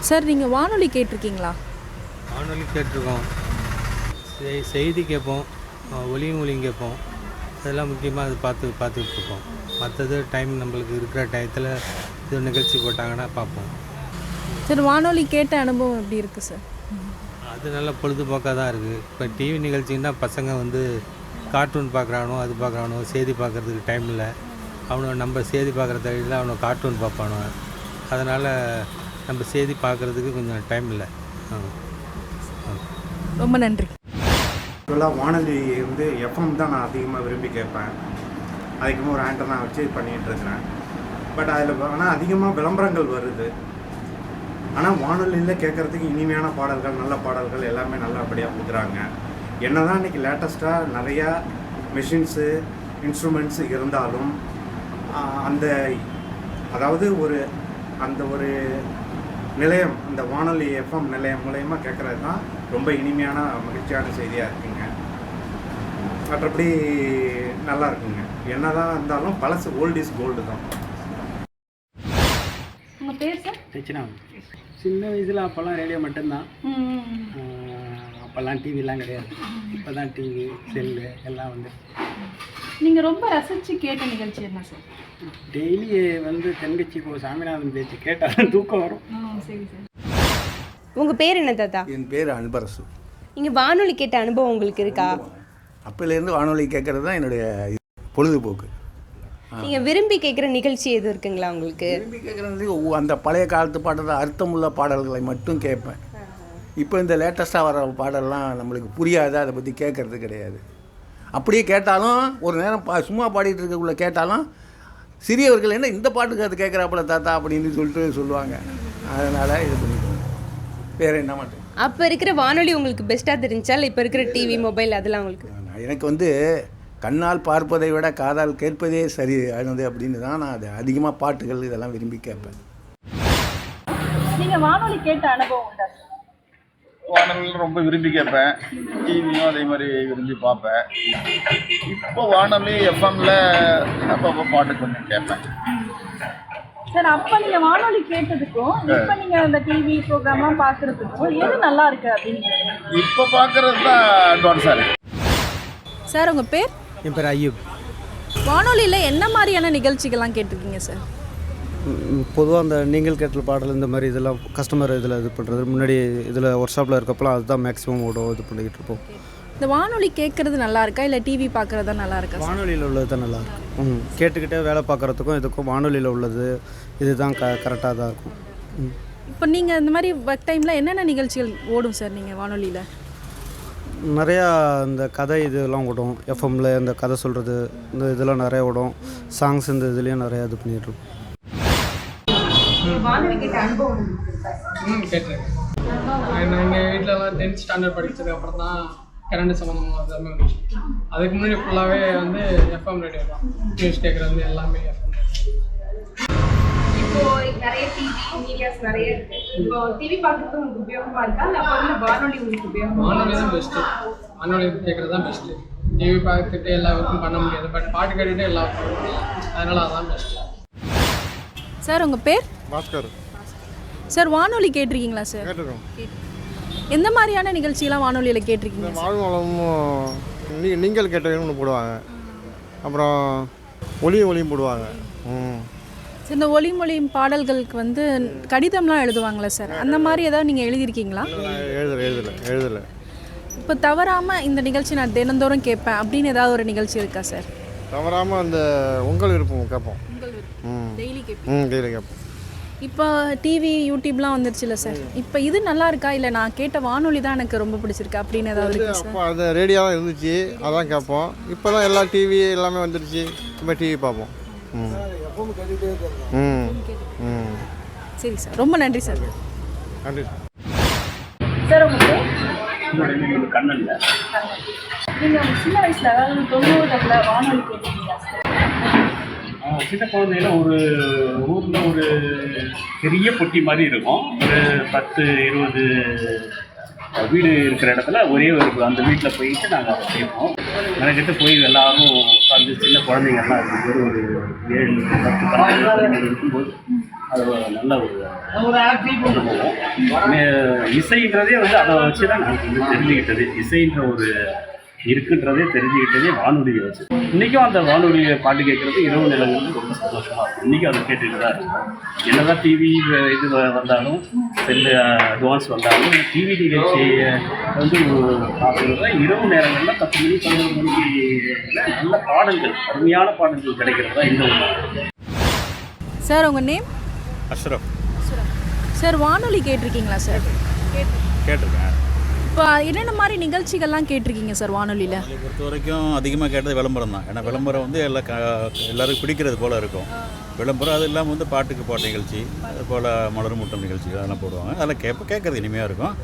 Sir நீங்கள் வானொலி கேட்டிருக்கீங்களா? வானொலி கேட்டிருக்கோம், செய்தி கேட்போம், ஒலியும் கேட்போம். அதெல்லாம் முக்கியமாக அது பார்த்துக்கிட்டு இருக்கோம். மற்றது டைம் நம்மளுக்கு இருக்கிற டயத்தில் இது நிகழ்ச்சி போட்டாங்கன்னா பார்ப்போம். சார் வானொலி கேட்ட அனுபவம் எப்படி இருக்குது சார்? அது நல்ல பொழுதுபோக்காக தான் இருக்குது. இப்போ டிவி நிகழ்ச்சின்னா பசங்க வந்து கார்ட்டூன் பார்க்குறானோ, அது பார்க்குறானோ, செய்தி பார்க்குறதுக்கு டைம் இல்லை. அவனை நம்ம செய்தி பார்க்குற தவிர அவனை கார்ட்டூன் பார்ப்பானோ. அதனால் நம்ம செய்தி பார்க்குறதுக்கு கொஞ்சம் டைம் இல்லை. ரொம்ப நன்றி. இப்போல்லாம் வானொலி வந்து எஃப்எம் தான் நான் அதிகமாக விரும்பி கேட்பேன். அதிகமாக ஒரு ஆண்டனா வச்சு பண்ணிகிட்ருக்கிறேன். பட் அதில் ஆனால் அதிகமாக விளம்பரங்கள் வருது. ஆனால் வானொலியில் கேட்குறதுக்கு இனிமையான பாடல்கள், நல்ல பாடல்கள் எல்லாமே நல்லபடியாக கொடுக்குறாங்க. என்ன தான் இன்றைக்கி லேட்டஸ்ட்டாக நிறையா மெஷின்ஸு, இன்ஸ்ட்ருமெண்ட்ஸு இருந்தாலும் அதாவது ஒரு நிலையம், இந்த வானொலி எஃப்எம் நிலையம் மூலயமா கேட்குறது தான் ரொம்ப இனிமையான மகிழ்ச்சியான செய்தியாக இருக்குங்க. மற்றபடி நல்லா இருக்குங்க. என்ன தான் இருந்தாலும் பழசு ஓல்ட் இஸ் கோல்டு தான். உங்கள் பேர் சார்? பிரச்சனை சின்ன வயசில் அப்போல்லாம் ரேடியோ மட்டும்தான். அப்போல்லாம் டிவிலாம் கிடையாது. இப்போ தான் டிவி, செல்லு எல்லாம் வந்து. நீங்கள் ரொம்ப ரசித்து கேட்ட நிகழ்ச்சி என்ன சார்? டெய்லி வந்து தென்கட்சி சாமிநாதன் பேச்சு கேட்டால் தூக்கம் வரும். சரி சார். உங்கள் பேர் என்ன தாத்தா? என் பேர் அன்பரசு. நீங்கள் வானொலி கேட்ட அனுபவம் உங்களுக்கு இருக்கா? அப்போலேருந்து வானொலி கேட்குறது தான் என்னுடைய பொழுதுபோக்கு. நீங்கள் விரும்பி கேட்குற நிகழ்ச்சி எதுவும் இருக்குங்களா உங்களுக்கு? விரும்பி கேட்குறது அந்த பழைய காலத்து பாடல், அர்த்தமுள்ள பாடல்களை மட்டும் கேட்பேன். இப்போ இந்த லேட்டஸ்ட்டாக வர பாடல்லாம் நம்மளுக்கு புரியாது, அதை பற்றி கேட்குறது கிடையாது. அப்படியே கேட்டாலும் ஒரு நேரம் சும்மா பாடிட்டு இருக்கக்குள்ளே கேட்டாலும் சிறியவர்கள் என்ன இந்த பாட்டுக்கு அது கேட்குறாப்புல தாத்தா அப்படின்னு சொல்லுவாங்க. அதனால் இது பண்ணிக்கோங்க, வேறு என்ன மாட்டேன். அப்போ இருக்கிற வானொலி உங்களுக்கு பெஸ்ட்டாக தெரிஞ்சா இல்லை இப்போ இருக்கிற டிவி, மொபைல் அதெல்லாம் உங்களுக்கு? எனக்கு வந்து கண்ணால் பார்ப்பதை விட காதால் கேட்பதே சரி ஆனது அப்படின்னு தான் நான் அது அதிகமாக பாட்டுகள் இதெல்லாம் விரும்பி கேட்பேன். நீங்கள் வானொலி கேட்ட அனுபவம் உண்டா? வானொலியில் ரொம்ப விரும்பி கேட்பேன். டிவியும் அதே மாதிரி விரும்பி பார்ப்பேன். இப்போ வானொலி எஃப்எம்ல அப்பப்போ பாட்டு கொஞ்சம் கேட்பேன். சார், அப்போ நீங்கள் வானொலி கேட்டதுக்கும் இப்போ நீங்கள் அந்த டிவி ப்ரோக்ராம்லாம் பார்க்குறதுக்கும் எது நல்லா இருக்குது அப்படின்னு? இப்போ பார்க்குறது தான் அட்வான்ஸாக இருக்குது. சார் உங்கள் பேர்? என் பேர் ஐயூப். வானொலியில் என்ன மாதிரியான நிகழ்ச்சிகள்லாம் கேட்டிருக்கீங்க சார்? பொதுவாக அந்த நீங்கள் கேட்டல் பாடல் இந்த மாதிரி இதெல்லாம் கஸ்டமர் இதில் இது பண்ணுறது, முன்னாடி இதில் ஒர்க் ஷாப்பில் இருக்கப்பலாம் அதுதான் மேக்ஸிமம் ஓடும், இது பண்ணிக்கிட்டு இருப்போம். இந்த வானொலி கேட்குறது நல்லா இருக்கா இல்லை டிவி பார்க்குறது தான் நல்லா இருக்கா? வானொலியில் உள்ளது தான் நல்லாயிருக்கும். கேட்டுக்கிட்டே வேலை பார்க்குறதுக்கும் இதுக்கும் வானொலியில் உள்ளது இதுதான் கரெக்டாக தான் இருக்கும். இப்போ நீங்கள் இந்த மாதிரி ஒர்க் டைமில் என்னென்ன நிகழ்ச்சிகள் ஓடும் சார் நீங்கள் வானொலியில்? நிறையா இந்த கதை இதெல்லாம் ஓடும். எஃப்எம்மில் இந்த கதை சொல்கிறது இந்த இதெல்லாம் நிறையா ஓடும். சாங்ஸ் இந்த இதுலேயும் நிறையா இது பண்ணிகிட்ருக்கோம். கேட்டிருக்கேன். எங்கள் வீட்டிலலாம் 10th ஸ்டாண்டர்ட் படித்ததுக்கு அப்புறம் தான் கரண்ட் சம்மந்தமாக எல்லாமே வந்துச்சு. அதுக்கு முன்னாடி ஃபுல்லாகவே வந்து எஃப்எம் ரேடியோ தான். நியூஸ் கேட்குறது எல்லாமே எஃப்எம். இப்போது நிறைய டிவி மீடியாஸ் நிறைய இருக்குது. இப்போ டிவி பார்க்குறது உங்களுக்கு உபயோகமாக இருக்கா இல்லை அப்போ வானொலி உங்களுக்கு உபயோகமாக? வானொலி தான் பெஸ்ட்டு. வானொலி கேட்குறது தான் பெஸ்ட்டு. டிவி பார்த்துட்டு எல்லா ஒர்க்கும் பண்ண முடியாது, பட் பாட்டு கேட்டுகிட்டே எல்லா ஒர்க்கும், அதனால் அதான் பெஸ்ட்டு. சார் உங்கள் பேர்? பாஸ்கர். சார் வானொலி கேட்டிருக்கீங்களா சார்? கேட்டிருக்கோம். எந்த மாதிரியான நிகழ்ச்சியெல்லாம் வானொலியில் கேட்டிருக்கீங்க? வாழ்வளமும் நீங்கள் கேட்டவங்க ஒன்று போடுவாங்க, அப்புறம் ஒளியும் போடுவாங்க. சார் இந்த ஒளிமொழியும் பாடல்களுக்கு வந்து கடிதம்லாம் எழுதுவாங்களா சார்? அந்த மாதிரி ஏதாவது நீங்கள் எழுதியிருக்கீங்களா? எழுதலை. இப்போ தவறாமல் இந்த நிகழ்ச்சி நான் தினந்தோறும் கேட்பேன் அப்படின்னு ஏதாவது ஒரு நிகழ்ச்சி இருக்கா சார்? தவறாமல் அந்த உங்கள் விருப்பம் கேட்போம். டெய்லி கேட்போம். டெய்லி கேட்போம். இப்போ டிவி, யூடியூப்லாம் வந்துருச்சுல்ல சார், இப்போ இது நல்லா இருக்கா இல்லை நான் கேட்ட வானொலி தான் எனக்கு ரொம்ப பிடிச்சிருக்கு அப்படின்னு ஏதாவது இருக்கா சார்? அப்போ அந்த ரேடியோ தான் இருந்துச்சு, அதான் கேட்போம். இப்போ தான் எல்லா டிவி எல்லாமே வந்துருச்சு, இப்போ டிவி பார்ப்போம். சரி சார், ரொம்ப நன்றி சார். நன்றி சார். உங்களுக்கு கண்ணன் நீங்கள் சின்ன வயசில் அதாவது 90களில் வானொலி கேட்டீங்களா சார்? சின்ன குழந்தையில ஒரு ஊரில் ஒரு பெரிய பொட்டி மாதிரி இருக்கும். ஒரு 10-20 வீடு இருக்கிற இடத்துல ஒரே ஒரு அந்த வீட்டில் போயிட்டு நாங்கள் அதை செய்வோம். மெனக்கிட்டு போய் எல்லாரும் உட்காந்து சின்ன குழந்தைங்கள்லாம் இருக்கும்போது ஒரு 7-10 இருக்கும்போது அது நல்ல ஒரு கொண்டு போவோம். இசைன்றதே வந்து அதை வச்சு தான் நாங்கள் வந்து தெரிஞ்சுக்கிட்டது. இசைன்ற ஒரு இருக்குன்றதே தெரிஞ்சுக்கிட்டதே வானொலியை வச்சு. இன்றைக்கும் அந்த வானொலியை பாட்டு கேட்குறது இரவு நிலங்களுக்கு ரொம்ப சந்தோஷமாக இருக்கும். இன்றைக்கும் அதை கேட்டுக்கிட்டு தான் இருக்கும். என்னதான் டிவி இது வந்தாலும் செல்லு அட்வான்ஸ் வந்தாலும் டிவி நிகழ்ச்சியை வந்து பார்க்குறத இரவு நேரங்களில் 10 மணி 11 மணிக்கு நல்ல பாடல்கள், அருமையான பாடல்கள் கிடைக்கிறது தான் இந்த ஒன்று. சார் உங்கள் நேம்? அஷ்ரஃப். சார் வானொலி கேட்டிருக்கீங்களா சார்? கேட்டிருக்கேன். இப்போ என்னென்ன மாதிரி நிகழ்ச்சிகள்லாம் கேட்டிருக்கீங்க சார் வானொலியில்? அதை பொறுத்த வரைக்கும் அதிகமாக கேட்டது விளம்பரம் தான். ஏன்னா விளம்பரம் வந்து எல்லாருக்கும் பிடிக்கிறது போல் இருக்கும் விளம்பரம். அது இல்லாமல் வந்து பாட்டுக்கு பாட்டு நிகழ்ச்சி, அது போல் மலர் முட்டம் நிகழ்ச்சி அதெல்லாம் போடுவாங்க. அதெல்லாம் கேட்குறது இனிமையாக இருக்கும்.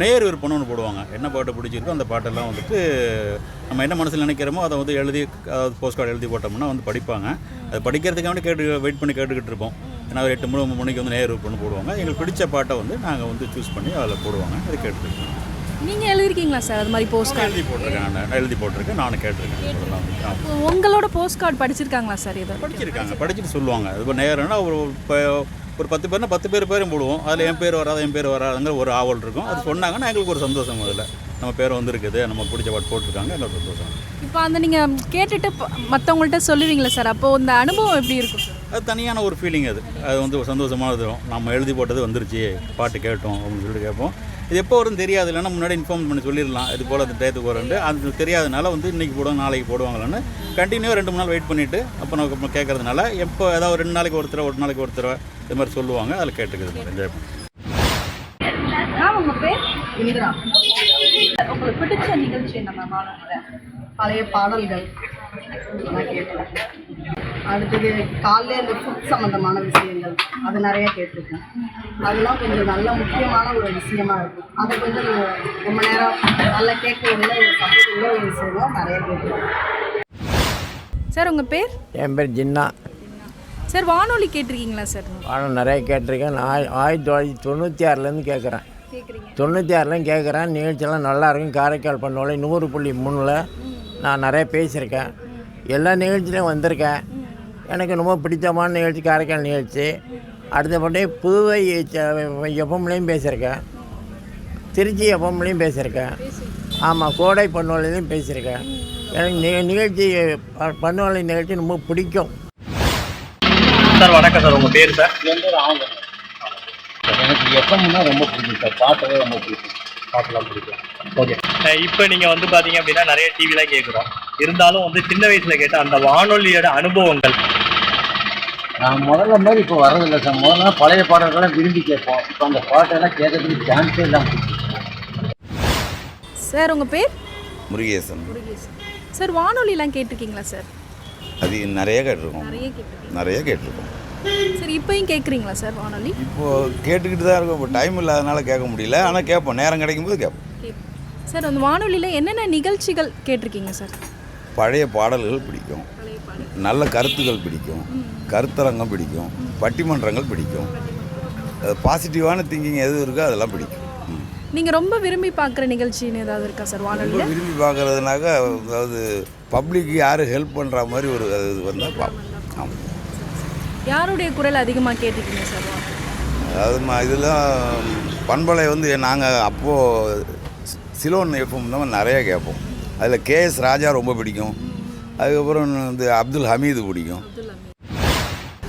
நேர் விருப்பம்னு ஒன்று போடுவாங்க. என்ன பாட்டு பிடிச்சிருக்கோ அந்த பாட்டெல்லாம் வந்துட்டு நம்ம என்ன மனசில் நினைக்கிறோமோ அதை வந்து எழுதி, அதாவது போஸ்ட் கார்டு எழுதி போட்டோம்னா வந்து படிப்பாங்க. அது படிக்கிறதுக்காக வெயிட் பண்ணி கேட்டுக்கிட்டு இருப்போம். ஏன்னா ஒரு 8 மணிக்கு வந்து நேர் விருப்பம்னு போடுவாங்க. எங்களுக்கு பிடிச்ச பாட்டை வந்து நாங்கள் வந்து சூஸ் பண்ணி அதில் போடுவாங்க. அது கேட்டுருக்கோம். நீங்கள் எழுதிருக்கீங்களா சார் அது மாதிரி போஸ்ட் கார்டு? எழுதி போட்டிருக்கேன், நானும் கேட்டிருக்கேன். உங்களோட போஸ்ட் கார்டு படிச்சிருக்காங்களா சார்? இதை படிச்சிருக்காங்க, படிச்சுட்டு சொல்லுவாங்க. இப்போ நேரம்னா ஒரு 10 பேர்னா 10 பேரும் போடுவோம். அதில் என் பேர் வராதுங்கிற ஒரு ஆவல் இருக்கும். அது சொன்னாங்கன்னா எங்களுக்கு ஒரு சந்தோஷம். அதில் நம்ம பேர் வந்திருக்குது, நமக்கு பிடிச்ச பாட்டு போட்டிருக்காங்க, எங்களுக்கு சந்தோஷம். இப்போ அந்த நீங்கள் கேட்டுட்டு மற்றவங்கள்ட்ட சொல்லுவீங்களா சார்? அப்போது இந்த அனுபவம் எப்படி இருக்கும்? அது தனியான ஒரு ஃபீலிங். அது வந்து ஒரு சந்தோஷமானது. நம்ம எழுதி போட்டது வந்துருச்சு, பாட்டு கேட்டோம் அப்படின்னு சொல்லிட்டு கேட்போம். இது எப்போ வரும்னு தெரியாது. இல்லைன்னா முன்னாடி இன்ஃபார்ம் பண்ணி சொல்லிடலாம், இது போல் அந்த டயத்துக்கு வரேன்ட்டு. அது தெரியாதனால வந்து இன்றைக்கி போடுவோம், நாளைக்கு போடுவாங்களான்னு கண்டினியூவாக 2-3 நாள் வெயிட் பண்ணிவிட்டு அப்போ நம்ம கேட்கறதுனால எப்போ ஏதாவது 2 நாளைக்கு ஒரு நாளைக்கு ஒரு தடவை இது மாதிரி சொல்லுவாங்க. அதில் கேட்டுக்கிறது என்ஜாய் பண்ணுவோம். உங்கள் பேர்? இந்திரா. உங்களுக்கு பிடிச்ச நிகழ்ச்சி என்ன மேம்? பழைய பாடல்கள் நான் கேட்பேன். அடுத்தது காலையில் இந்த ஃபுட் சம்மந்தமான விஷயங்கள் அது நிறையா கேட்டிருக்கேன். அதெல்லாம் கொஞ்சம் நல்ல முக்கியமான ஒரு விஷயமா இருக்கும். அதை கொஞ்சம் ரொம்ப நேரம் நல்லா கேட்கறதுல ஒரு சப்போர்ட் ஒரு விஷயம் நிறைய கேட்குறேன். சார் உங்கள் பேர்? என் பேர் ஜின்னா. சார் வானொலி கேட்டிருக்கீங்களா சார்? வானொலி நிறைய கேட்டிருக்கேன். நான் 1996 கேட்குறேன். 96 கேட்குறேன். நிகழ்ச்சியெல்லாம் நல்லாயிருக்கும். காரைக்கால் பண்பலை 100.3 நான் நிறைய பேசியிருக்கேன். எல்லா நிகழ்ச்சியிலையும் வந்திருக்கேன். எனக்கு ரொம்ப பிடித்தமான நிகழ்ச்சி காரைக்கால் நிகழ்ச்சி. அடுத்தபடி புதுவை எஃப்எம்லேயும் பேசியிருக்கேன், திருச்சி எஃப்எம்லேயும் பேசியிருக்கேன். ஆமாம், கோடை பண்பலையிலையும் பேசியிருக்கேன். எனக்கு நிகழ்ச்சி பண்பலை நிகழ்ச்சி ரொம்ப பிடிக்கும். சார் வணக்கம் சார், உங்கள் பேர் சார்? என் பேர் ஆங்க. எனக்கு எஃப்எம்னா ரொம்ப பிடிக்கும் சார். பாட்டவே ரொம்ப பிடிக்கும். பாட்டெல்லாம் பிடிக்கும். ஓகே. இப்போ நீங்கள் வந்து பார்த்தீங்க அப்படின்னா நிறைய டிவிலாம் கேட்குறோம். இருந்தாலும் வந்து சின்ன வயசில் கேட்ட அந்த வானொலியோட அனுபவங்கள்? நான் முதல்ல மாதிரி இப்போ வர்றதில்லை சார். முதல்ல பழைய பாடல்கள்லாம் விரும்பி கேட்போம். இப்போ அந்த பாட்டெல்லாம் கேட்கறதுக்கு சான்ஸே இல்லாமல். சார் உங்கள் பேர்? முருகேசன். சார் வானொலிலாம் கேட்டிருக்கீங்களா சார்? அது நிறைய கேட்டிருக்கோம். நிறைய கேட்டிருக்கோம். சரி, இப்போயும் கேட்குறீங்களா சார் வானொலி? இப்போது கேட்டுக்கிட்டு தான் இருக்கோம். இப்போ டைம் இல்லாதனால கேட்க முடியல. ஆனால் கேட்போம், நேரம் கிடைக்கும்போது கேட்போம். சார் அந்த வானொலியில் என்னென்ன நிகழ்ச்சிகள் கேட்டிருக்கீங்க சார்? பழைய பாடல்கள் பிடிக்கும், நல்ல கருத்துக்கள் பிடிக்கும், கருத்தரங்கம் பிடிக்கும், பட்டிமன்றங்கள் பிடிக்கும், பாசிட்டிவான திங்கிங் எது இருக்கோ அதெல்லாம் பிடிக்கும். நீங்கள் ரொம்ப விரும்பி பார்க்குற நிகழ்ச்சின்னு ஏதாவது இருக்கா சார் வானொலியில்? விரும்பி பார்க்குறதுனாக்க அதாவது பப்ளிக்கு யாரும் ஹெல்ப் பண்ணுற மாதிரி ஒரு இது வந்தால் பார்ப்போம். ஆமாம். யாருடைய குரல் அதிகமாக கேட்டிருக்கீங்க சார்? அதாவது இதெல்லாம் பண்பலை வந்து நாங்கள் அப்போது சிலோன் எஃப்எம் தான் நிறையா கேட்போம். அதில் கேஎஸ் ராஜா ரொம்ப பிடிக்கும். அதுக்கப்புறம் வந்து அப்துல் ஹமீது பிடிக்கும்.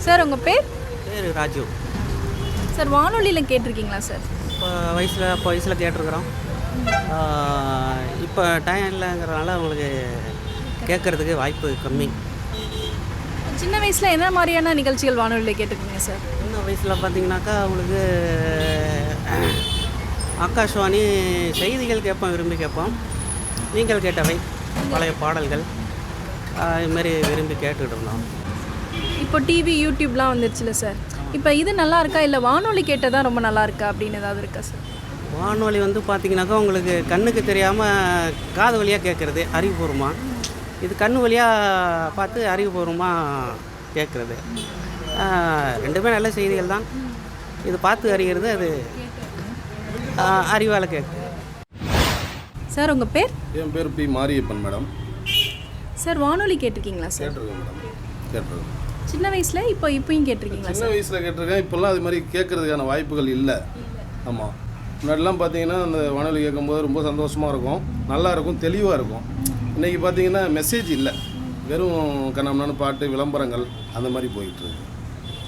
சார் உங்கள் பேர்? பேர் ராஜு. சார் வானொலியில் கேட்டிருக்கீங்களா சார்? இப்போ வயசில் கேட்டிருக்கிறோம். இப்போ டைம் இல்லைங்கிறதுனால உங்களுக்கு கேட்குறதுக்கு வாய்ப்பு கம்மி. சின்ன வயசில் என்ன மாதிரியான நிகழ்ச்சிகள் வானொலியில் கேட்டிருக்கீங்க சார்? சின்ன வயசில் பார்த்தீங்கன்னாக்கா உங்களுக்கு ஆகாஷ்வாணி செய்திகள் கேட்போம், விரும்பி கேட்போம். நீங்கள் கேட்டவை பழைய பாடல்கள் இதுமாரி விரும்பி கேட்டுக்கிட்டு இருந்தோம். இப்போ டிவி யூடியூப்லாம் வந்துருச்சுல சார், இப்போ இது நல்லா இருக்கா இல்லை வானொலி கேட்டதான் ரொம்ப நல்லா இருக்கா அப்படின்னு ஏதாவது இருக்கா சார்? வானொலி வந்து பார்த்தீங்கன்னாக்கா உங்களுக்கு கண்ணுக்கு தெரியாமல் காது வழியாக கேட்குறது அறிவுபூர்வமாக. இது கண் வழியாக பார்த்து அறிவுபூர்வமாக கேட்குறது. ரெண்டுமே நல்ல செய்திகள் தான். இது பார்த்து அறிகிறது, அது அறிவால் கேட்குது. சார் உங்கள் பேர்? என் பேர் பி மாரியப்பன் மேடம். சார் வானொலி கேட்டிருக்கீங்களா சார்? கேட்டிருக்கேன் மேடம், கேட்டிருக்கேன். சின்ன வயசில் இப்போயும் கேட்டிருக்கீங்களா? சின்ன வயசில் கேட்டிருக்கேன். இப்போல்லாம் அது மாதிரி கேட்குறதுக்கான வாய்ப்புகள் இல்லை. ஆமாம், முன்னாடிலாம் பார்த்தீங்கன்னா அந்த வானொலி கேட்கும்போது ரொம்ப சந்தோஷமாக இருக்கும், நல்லா இருக்கும், தெளிவாக இருக்கும். இன்றைக்கி பார்த்தீங்கன்னா மெசேஜ் இல்லை, வெறும் கண்ணாமண்ணான பாட்டு, விளம்பரங்கள் அந்த மாதிரி போயிட்டுருக்கு.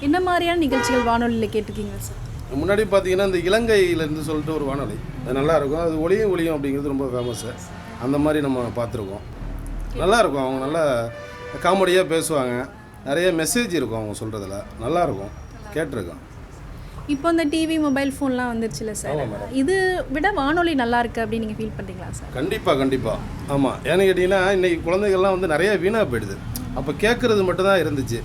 என்ன மாதிரியான நிகழ்ச்சிகள் வானொலியில் கேட்டிருக்கீங்களா சார்? முன்னாடி பார்த்தீங்கன்னா இந்த இலங்கையிலேருந்து சொல்லிட்டு ஒரு வானொலி, அது நல்லாயிருக்கும். அது ஒளியும் அப்படிங்கிறது ரொம்ப ஃபேமஸ்ஸு. அந்த மாதிரி நம்ம பார்த்துருக்கோம். நல்லாயிருக்கும், அவங்க நல்லா காமெடியாக பேசுவாங்க, நிறைய மெசேஜ் இருக்கும் அவங்க சொல்கிறதுல, நல்லாயிருக்கும், கேட்டிருக்கோம். இப்போ இந்த டிவி மொபைல் ஃபோன்லாம் வந்துருச்சுல சார், இது விட வானொலி நல்லா இருக்குது அப்படின்னு நீங்கள் ஃபீல் பண்ணுறீங்களா சார்? கண்டிப்பாக. ஆமாம், ஏன்னு கேட்டிங்கன்னா இன்றைக்கி குழந்தைகள்லாம் வந்து நிறைய வீணாக போயிடுது. அப்போ கேட்குறது மட்டும்தான் இருந்துச்சு.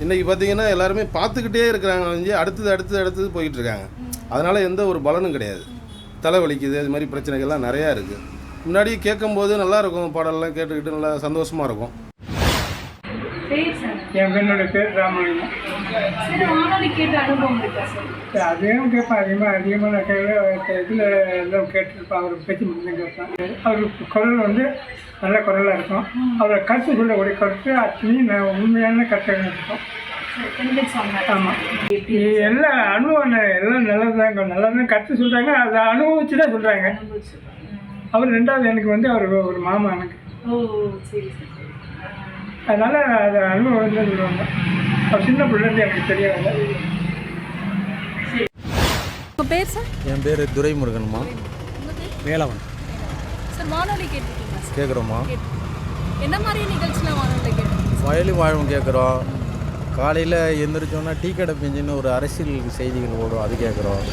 இன்றைக்கி பார்த்தீங்கன்னா எல்லாருமே பார்த்துக்கிட்டே இருக்கிறாங்க, வந்து அடுத்தது போயிட்டுருக்காங்க. அதனால் எந்த ஒரு பலனும் கிடையாது. தலைவலிக்குது, அது மாதிரி பிரச்சனைகள்லாம் நிறையா இருக்குது. முன்னாடி கேட்கும்போது நல்லாயிருக்கும், பாடலாம் கேட்டுக்கிட்டு நல்லா சந்தோஷமாக இருக்கும். என் பெண்ணோட பேர் ராமலிங்கம். வானொலி கேட்ட அனுபவம் இருக்கா சார்? அதையும் கேட்பேன், அதிகமாக நான் இதில் எல்லாம் கேட்டுருப்பேன். அவர் பேச்சு மட்டும் கேட்பேன். அவர் குரல் வந்து நல்ல குரலாக இருக்கும். அவரை கருத்து சொல்லக்கூடிய கருத்து அத்தனையும் உண்மையான கருத்தாக இருக்கும். ஆமாம், எல்லா அனுபவம் எல்லாம் நல்லதான் கருத்து சொல்கிறாங்க, அதை அனுபவிச்சு தான் சொல்கிறாங்க. அவர் ரெண்டாவது எனக்கு வந்து அவர் ஒரு மாமா எனக்கு. அதனால் அதை அனுபவம் தான் சொல்லுவாங்க. அவர் சின்ன பிள்ளைலேருந்து எனக்கு தெரியாது. உங்கள் பேர் சார்? என் பேர் துரைமுருகன்மா. வேளாவன். சார் வானொலி கேட்டிருக்கீங்களா? கேட்குறோம்மா. என்ன மாதிரி நிகழ்ச்சிலாம் வானொலியில் கேட்டிருக்கீங்க? வயலும் வாழும் கேட்குறோம். காலையில் எழுந்திரிச்சோன்னா டீ கடை பெஞ்சுன்னு ஒரு அரசியல் செய்திகள் ஓடும், அது கேட்குறோம்.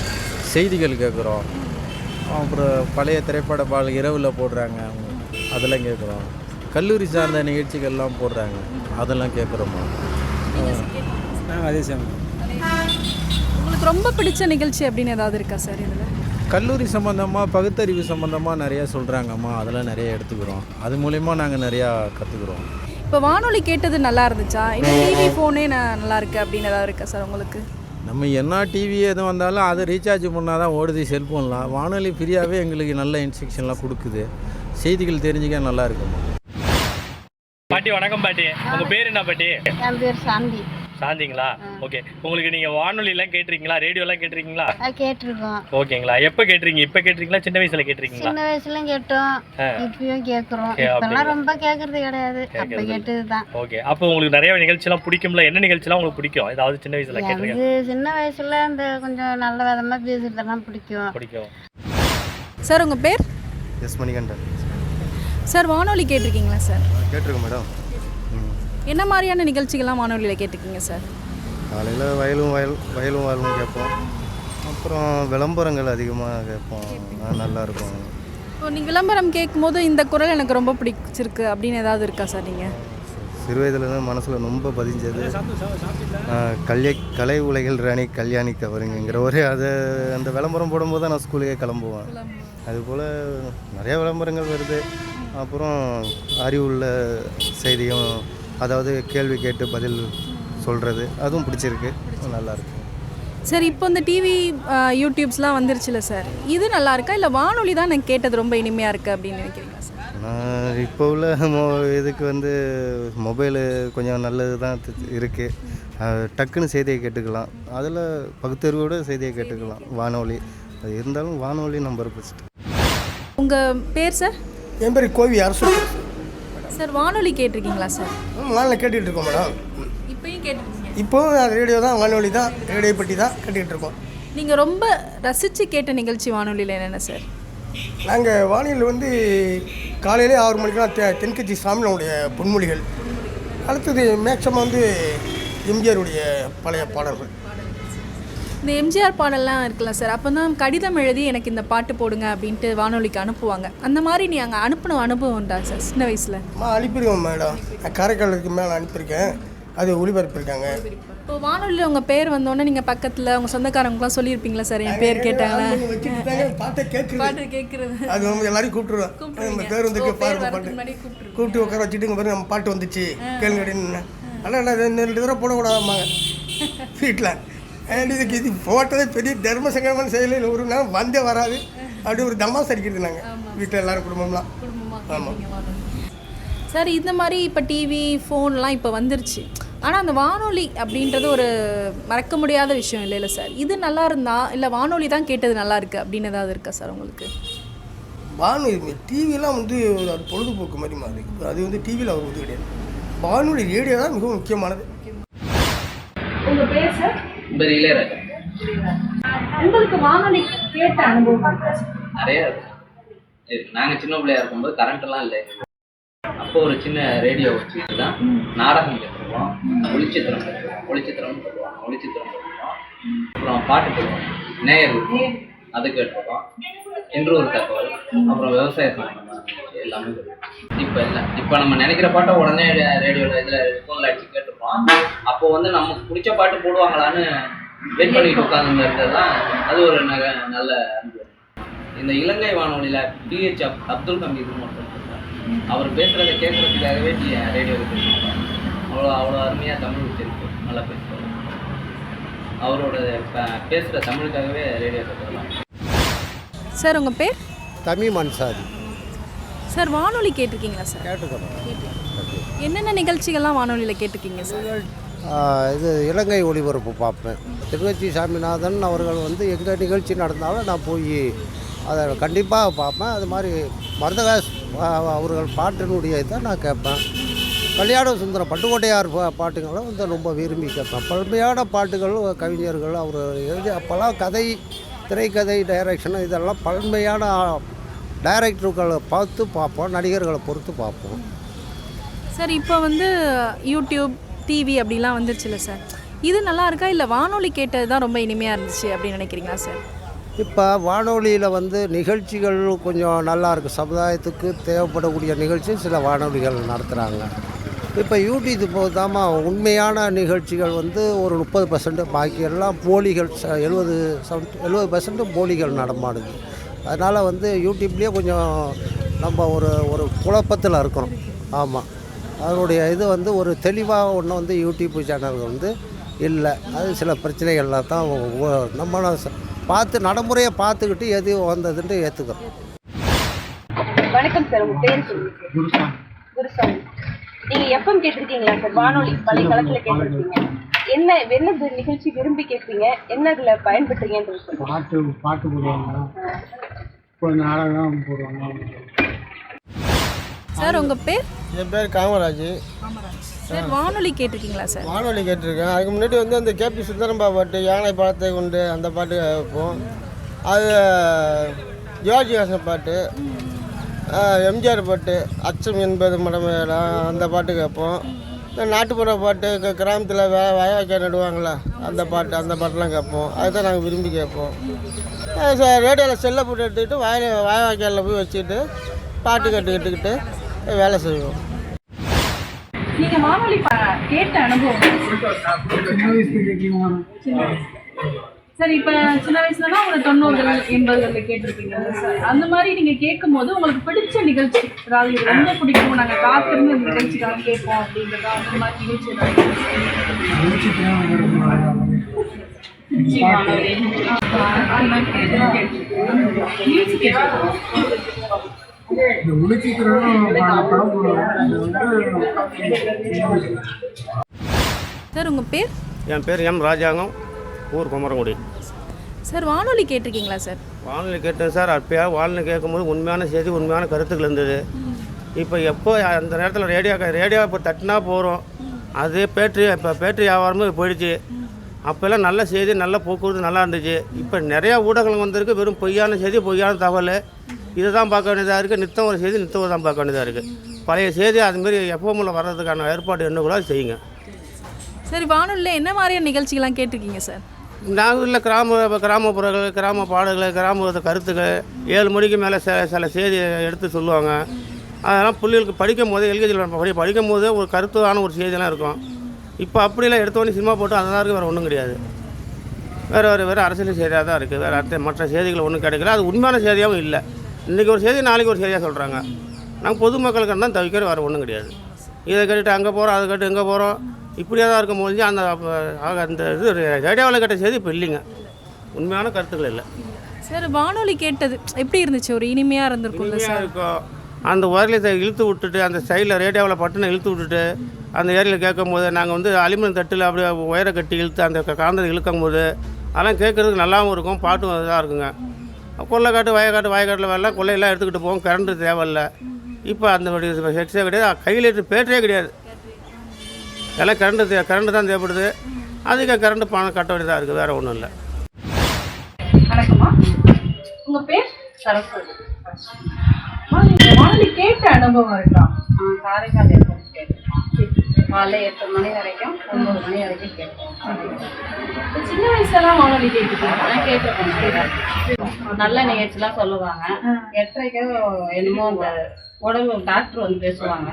செய்திகள் கேட்குறோம். அப்புறம் பழைய திரைப்பட பாடல் இரவில் போடுறாங்க, அதெல்லாம் கேட்குறோம். கல்லூரி சார்ந்த நிகழ்ச்சிகள்லாம் போடுறாங்க, அதெல்லாம் கேட்குறோம்மா. அதே சார். உங்களுக்கு ரொம்ப பிடிச்ச நிகழ்ச்சி அப்படின்னு ஏதாவது இருக்கா சார்? இதில் கல்லூரி சம்மந்தமாக, பகுத்தறிவு சம்மந்தமாக நிறையா சொல்கிறாங்கம்மா, அதெல்லாம் நிறைய எடுத்துக்கிறோம். அது மூலிமா நாங்கள் நிறையா கற்றுக்குறோம். இப்போ வானொலி கேட்டது நல்லா இருந்துச்சா, இல்லை டிவி ஃபோனே நல்லா இருக்குது அப்படின்னு ஏதாவது இருக்கா சார் உங்களுக்கு? நம்ம என்ன டிவி எதுவும் வந்தாலும் அதை ரீசார்ஜ் பண்ணால் தான் ஓடுது செல்ஃபோன்லாம். வானொலி ஃப்ரீயாகவே எங்களுக்கு நல்ல இன்ஸ்ட்ரக்ஷன்லாம் கொடுக்குது, செய்திகள் தெரிஞ்சுக்க நல்லா இருக்குமா. பாட்டி வணக்கம் பாட்டி, உங்கள் பேர் என்ன பாட்டி? என் பேர் சாந்தி. சாந்திங்களா? ஓகே, உங்களுக்கு நீங்கள் வானொலிலாம் கேட்டிருக்கீங்களா, ரேடியோலாம் கேட்டிருக்கீங்களா? கேட்டிருக்கோம். ஓகேங்களா, எப்போ கேட்டிருக்கீங்க? இப்போ கேட்டிருக்கீங்களா, சின்ன வயசில் கேட்டிருக்கீங்களா? சின்ன வயசுலையும் கேட்டோம், இப்பயும் கேட்குறோம். இப்பெல்லாம் ரொம்ப கேட்கறது கிடையாது, அப்போ கேட்டது தான். ஓகே, அப்போ உங்களுக்கு நிறைய நிகழ்ச்சிலாம் பிடிக்கும்ல, என்ன நிகழ்ச்சிலாம் உங்களுக்கு பிடிக்கும்? ஏதாவது சின்ன வயசில் கேட்டிருக்கீங்க? எனக்கு சின்ன வயசுல இந்த கொஞ்சம் நல்ல விதமாக பேசுறதெல்லாம் பிடிக்கும். சார் உங்கள் பேர்? எஸ் மணிகண்டன். சார் வானொலி கேட்டிருக்கீங்களா சார்? கேட்டிருக்கோம் மேடம். என்ன மாதிரியான நிகழ்ச்சிகள்லாம் வானொலியில் கேட்டிருக்கீங்க சார்? காலையில் வயலும் வாழும் கேட்போம். அப்புறம் விளம்பரங்கள் அதிகமாக கேட்போம், நல்லாயிருக்கும். இப்போ நீங்கள் விளம்பரம் கேட்கும்போது இந்த குரல் எனக்கு ரொம்ப பிடிச்சிருக்கு அப்படின்னு ஏதாவது இருக்கா சார்? நீங்கள் சிறு வயதுலேருந்து மனசில் ரொம்ப பதிஞ்சது கலை உலகில் ராணி கல்யாணி கவருங்கிற ஒரே அந்த விளம்பரம் போடும்போது தான் நான் ஸ்கூலுக்கே கிளம்புவேன். அதுபோல் நிறைய விளம்பரங்கள் வருது. அப்புறம் அறிவுள்ள செய்தியும், அதாவது கேள்வி கேட்டு பதில் சொல்கிறது, அதுவும் பிடிச்சிருக்கு, நல்லாயிருக்கு. சார் இப்போ இந்த டிவி யூடியூப்ஸ்லாம் வந்துருச்சுல சார், இது நல்லா இருக்கா இல்லை வானொலி தான் நான் கேட்டது ரொம்ப இனிமையாக இருக்குது அப்படின்னு நினைக்கிறீங்களா சார்? நான் இப்போ உள்ள இதுக்கு வந்து மொபைலு கொஞ்சம் நல்லது தான் இருக்குது. டக்குன்னு செய்தியை கேட்டுக்கலாம், அதில் பகுத்தறிவோட செய்தியை கேட்டுக்கலாம். வானொலி அது இருந்தாலும் வானொலி நம்பர் பெஸ்ட். உங்கள் பேர் சார்? என் பேர் கோவி அரசு. சார் வானொலி கேட்டிருக்கீங்களா சார்? வானொலி கேட்டுக்கிட்டு இருக்கோம் மேடம். இப்போயும் கேட்டிருக்கீங்க? இப்போவும் ரேடியோ தான், வானொலி தான், ரேடியோ பற்றி தான் கேட்டுக்கிட்டு இருக்கோம். நீங்கள் ரொம்ப ரசித்து கேட்ட நிகழ்ச்சி வானொலியில் என்னென்ன சார்? நாங்கள் வானொலியில் வந்து காலையிலே 6 மணிக்கெலாம் தென்கட்சி சாமியினுடைய பொன்மொழிகள், அடுத்தது மேக்ஸிமம் வந்து எம்ஜிஆருடைய பழைய பாடல்கள். இந்த எம்ஜிஆர் பாடல்லாம் இருக்குல்ல சார், அப்போ தான் கடிதம் எழுதி எனக்கு இந்த பாட்டு போடுங்க அப்படின்ட்டு வானொலிக்கு அனுப்புவாங்க. அந்த மாதிரி நீ அங்கே அனுப்பின அனுபவம் உண்டா சார் சின்ன வயசில்? அனுப்பிடுவோம் மேடம், நான் காரைக்காலுக்கு மேலே அனுப்பியிருக்கேன், அது ஒளிபரப்பியிருக்காங்க. இப்போ வானொலியில் உங்கள் பேர் வந்தோடனே நீங்கள் பக்கத்தில் உங்கள் சொந்தக்காரங்களாம் சொல்லியிருப்பீங்களா சார் என் பேர் கேட்டாங்களா? பாட்டு கேட்குறது, அது நம்ம எல்லாரையும் கூப்பிட்டுருவோம். நம்ம பேர் வந்து பாருங்க, பாட்டு கூப்பிட்டு உட்கார வச்சுட்டு இங்கே பாருங்க நம்ம பாட்டு வந்துச்சு கேளுங்க அப்படின்னு. ஆனால் 2 தடவை போடக்கூடாதாம்மாங்க வீட்டில். இதுக்கு இது போட்டதே பெரிய தர்ம சங்கடமான செயலில் ஒரு நாள் வந்தே வராது. அப்படி ஒரு தமாஸ் அடிக்கிறது நாங்கள் வீட்டில் எல்லோரும் குடும்பம்லாம். ஆமாம் சார் இந்த மாதிரி இப்போ டிவி ஃபோன்லாம் இப்போ வந்துருச்சு, ஆனால் அந்த வானொலி அப்படின்றது ஒரு மறக்க முடியாத விஷயம் இல்லைல்ல சார்? இது நல்லா இருந்தா இல்லை வானொலி தான் கேட்டது நல்லா இருக்குது அப்படின்னு ஏதாவது இருக்கா சார் உங்களுக்கு? வானொலி டிவிலாம் வந்து அது பொழுதுபோக்கு மாதிரி மாறி, அது வந்து டிவியில் அவர் வந்து கிடையாது. வானொலி ரேடியோ தான் மிகவும் முக்கியமானது. உங்கள் பேர் சார்? இளையராஜா. உங்களுக்கு வானொலி கேட்ட அனுபவம் நிறைய இருக்கு. நாங்கள் சின்ன பிள்ளையா இருக்கும்போது கரண்ட்லாம் இல்லை. அப்போ ஒரு சின்ன ரேடியோ வச்சுட்டு தான் நாடகம் கேட்டுருவோம், ஒளிச்சித்திரம் கேட்டுருவோம், ஒளிச்சித்திரம்னு சொல்லுவாங்க, ஒளிச்சித்திரம் கேட்டுருவோம், அப்புறம் பாட்டு போடுவோம், நேயர் அது கேட்டுருவோம், என்று ஒரு தகவல், அப்புறம் விவசாய சம்பந்தமாக எல்லாமே இப்போ இல்லை. இப்போ நம்ம நினைக்கிற பாட்டை உடனே ரேடியோவில் இதில் ஃபோனில் அடித்து கேட்டுருப்போம். அப்போ வந்து நமக்கு பிடிச்ச பாட்டு போடுவாங்களான்னு வெயிட் பண்ணிட்டு உட்காந்துருந்தது தான் அது ஒரு நல்ல அனுபவம். இந்த இலங்கை வானொலியில் PH அப்துல் ஹமீதுன்னு ஒருத்தர், அவர் பேசுகிறத கேட்குறதுக்காகவே ரேடியோவில் பேசுவாங்க. அவ்வளோ அருமையாக தமிழ் வச்சிருக்கு, நல்லா பேசுவார். அவரோட பேசுகிற தமிழுக்காகவே ரேடியோ கேட்கலாம். சார் உங்கள் பேர்? தமிழ் அன்சாரி. சார் வானொலி கேட்டிருக்கீங்களா சார்? கேட்டுக்கிறோம். என்னென்ன நிகழ்ச்சிகள்லாம் வானொலியில் கேட்டிருக்கீங்க சார்? இது இலங்கை ஒளிபரப்பு பார்ப்பேன். திருச்சி சாமிநாதன் அவர்கள் வந்து எங்கள் நிகழ்ச்சி நடந்தாலும் நான் போய் அதை கண்டிப்பாக பார்ப்பேன். அது மாதிரி மருதகாஸ் அவர்கள் பாட்டினுடைய இதை நான் கேட்பேன். கல்யாண சுந்தரம் பட்டுக்கோட்டையார் பாட்டுங்களும் வந்து ரொம்ப விரும்பி கேட்பேன். பழமையான பாட்டுகள், கவிஞர்கள் அவர் எழுதி அப்போல்லாம் கதை, திரைக்கதை, டைரக்ஷன் இதெல்லாம் பழமையான டைரக்டர்களை பார்த்து பார்ப்போம், நடிகர்களை பொறுத்து பார்ப்போம். சார் இப்போ வந்து யூடியூப், டிவி அப்படிலாம் வந்துருச்சுல்ல சார், இது நல்லா இருக்கா இல்லை வானொலி கேட்டது தான் ரொம்ப இனிமையாக இருந்துச்சு அப்படின்னு நினைக்கிறீங்களா சார்? இப்போ வானொலியில் வந்து நிகழ்ச்சிகள் கொஞ்சம் நல்லா இருக்குது. சமுதாயத்துக்கு தேவைப்படக்கூடிய நிகழ்ச்சி சில வானொலிகள் நடத்துகிறாங்க. இப்போ யூடியூப் போதாம உண்மையான நிகழ்ச்சிகள் வந்து ஒரு 30%, பாக்கி எல்லாம் போலிகள் 70% போலிகள் நடமாடுது. அதனால் வந்து யூடியூப்லேயே கொஞ்சம் நம்ம ஒரு குழப்பத்தில் இருக்கிறோம். ஆமாம், அதனுடைய இது வந்து ஒரு தெளிவாக ஒன்று வந்து யூடியூப் சேனல்கள் வந்து இல்லை. அது சில பிரச்சனைகள்லாம் தான் நம்ம பார்த்து நடைமுறையை பார்த்துக்கிட்டு எது வந்ததுன்ட்டு ஏற்றுக்கிறோம். வணக்கம் சார், உங்கள் பேர் சொல்லுங்கள். குருசாமி. நீங்கள் எஃப்எம் கேட்டிருக்கீங்களா சார்? வானொலி பழைய காலத்தில் கேட்டிருக்கீங்க. என்ன நிகழ்ச்சி விரும்பி கேட்பீங்க, என்ன இதில் பயன்படுத்துறீங்கன்றது சொல்லுங்கள். பாட்டு போடுவாங்க, இப்போ நாடகம் போடுவாங்க. சார் உங்கள் பேர்? என் பேர் காமராஜ். சார் வானொலி கேட்டிருக்கீங்களா சார்? வானொலி கேட்டிருக்கேன். அதுக்கு முன்னாடி வந்து அந்த கேபி சுந்தரம்பா பாட்டு, யானை பழத்தை கொண்டு அந்த பாட்டு கேட்போம். அது ஜிவாஜிஹாசன் பாட்டு, எம்ஜிஆர் பாட்டு, அச்சம் என்பது மடமேலா அந்த பாட்டு கேட்போம். நாட்டுப்புற பாட்டு, கிராமத்தில் வயவாய்க்கால் நடுவாங்களா அந்த பாட்டெலாம் கேட்போம். அதுதான் நாங்கள் விரும்பி கேட்போம். ரேடியோவில் செல்லை போட்டு எடுத்துக்கிட்டு வயவாய்க்காலில் போய் வச்சுக்கிட்டு பாட்டு கேட்டுக்கிட்டு வேலை செய்வோம். நீங்கள் வானொலி கேட்ட அனுபவம் சார்? இப்போ சின்ன வயசுலனா ஒரு 90கள் 80களில் கேட்டிருப்பீங்க சார். அந்த மாதிரி நீங்கள் கேட்கும் போது உங்களுக்கு பிடிச்ச நிகழ்ச்சி, அதாவது இது ரொம்ப பிடிக்கும், நாங்கள் காத்திருந்து இந்த நிகழ்ச்சிக்காக கேட்போம் அப்படின்றதா அந்த மாதிரி நிகழ்ச்சி சார் உங்கள் பேர்? என் பேர் எம் ராஜாங்கம், ஊர் குமரங்குடி. சார் வானொலி கேட்டிருக்கீங்களா சார்? வானொலி கேட்டேன் சார். அப்போயா வானொலி கேட்கும்போது உண்மையான செய்தி, உண்மையான கருத்துக்கள் இருந்தது. இப்போ எப்போ அந்த நேரத்தில் ரேடியோ இப்போ தட்டினா போகிறோம், அதே இப்போ பேட்டரி வியாபாரமும் போயிடுச்சு. அப்போல்லாம் நல்ல செய்தி, நல்ல போக்குவரத்து நல்லா இருந்துச்சு. இப்போ நிறையா ஊடகங்கள் வந்திருக்கு, வெறும் பொய்யான செய்தி, பொய்யான தகவல், இதை தான் பார்க்க வேண்டியதாக இருக்குது. நித்தம் ஒரு செய்தி, நித்தம் தான் பார்க்க வேண்டியதாக இருக்குது. பழைய செய்தி அதுமாரி எப்போவுமில்ல வர்றதுக்கான ஏற்பாடு என்ன கூட செய்யுங்க. சரி, வானொலியில் என்ன மாதிரியான நிகழ்ச்சிகள்லாம் கேட்டிருக்கீங்க சார்? நாங்கள் இல்லை கிராமப்புறங்கள், கிராம பாடல்கள், கிராம கருத்துக்கள் 7 மணிக்கு மேலே சில செய்தி எடுத்து சொல்லுவாங்க. அதெல்லாம் பிள்ளைகளுக்கு படிக்கும் போது, எல்கேஜியில் படிக்கும் போது ஒரு கருத்தான ஒரு செய்தியெல்லாம் இருக்கும். இப்போ அப்படிலாம் எடுத்தோடனே சினிமா போட்டு அதெல்லாம் இருக்குது, வேறு ஒன்றும் கிடையாது. வேறு அரசியல் செய்தியாக தான் இருக்குது. வேறு மற்ற செய்திகள் ஒன்றும் கிடைக்கல. அது உண்மையான செய்தியாகவும் இல்லை. இன்றைக்கி ஒரு செய்தி, நாளைக்கு ஒரு செய்தியாக சொல்கிறாங்க. நாங்கள் பொதுமக்களுக்கு தான் தவிக்கிற வேறு ஒன்றும் கிடையாது. இதை கேட்டுட்டு அங்கே போகிறோம், அதை கேட்டு இங்கே போகிறோம், இப்படியே தான் இருக்கும் போது அந்த இது ரேடியோவில் கேட்ட செய்தி இப்போ இல்லைங்க, உண்மையான கருத்துக்கள் இல்லை. சார் வானொலி கேட்டது எப்படி இருந்துச்சு? ஒரு இனிமையாக இருந்திருக்கும்ல சார்? இருக்கும். அந்த ஒயர்லெஸை இழுத்து விட்டுட்டு அந்த சைடில் ரேடியோவில் பட்டுன்னு இழுத்து விட்டுட்டு அந்த ஏரியில் கேட்கும் போது நாங்கள் வந்து அலுமினியம் தட்டில் அப்படியே ஒயரை கட்டி இழுத்து அந்த காந்தத்தை இழுக்கும் போது அதெல்லாம் கேட்குறதுக்கு நல்லாவும் இருக்கும், பாட்டும் இதாக இருக்குங்க. கொள்ளைக்காட்டு வயக்காட்டில் வரலாம் கொள்ளையெல்லாம் எடுத்துக்கிட்டு போவோம், கரண்ட்டு தேவையில்லை. இப்போ அந்த எக்ஸ்ட்ரா கிடையாது, கையில் எடுத்து பேட்டரியே கிடையாது, எல்லாம் கரண்ட்டு தான் தேவைப்படுது. அதிக கரண்ட்டு பணம் கட்ட வேண்டியதாக இருக்குது, வேறு ஒன்றும் இல்லை. வணக்கம்மா, உங்கள் பேர்? சரஸ்வதி. வானொலி கேட்ட அனுபவம் இருக்கா? காரைக்கால் FM கேட்டிருக்கோம். காலைல 8 மணி வரைக்கும் 9 மணி வரைக்கும் கேட்போம். சின்ன வயசுலலாம் வானொலி கேட்டுருக்கோம். கேட்டிருக்கோம். நல்ல நிகழ்ச்சிலாம் சொல்லுவாங்க. 8:30க்கு என்னமோ அந்த உடம்பு டாக்டர் வந்து பேசுவாங்க,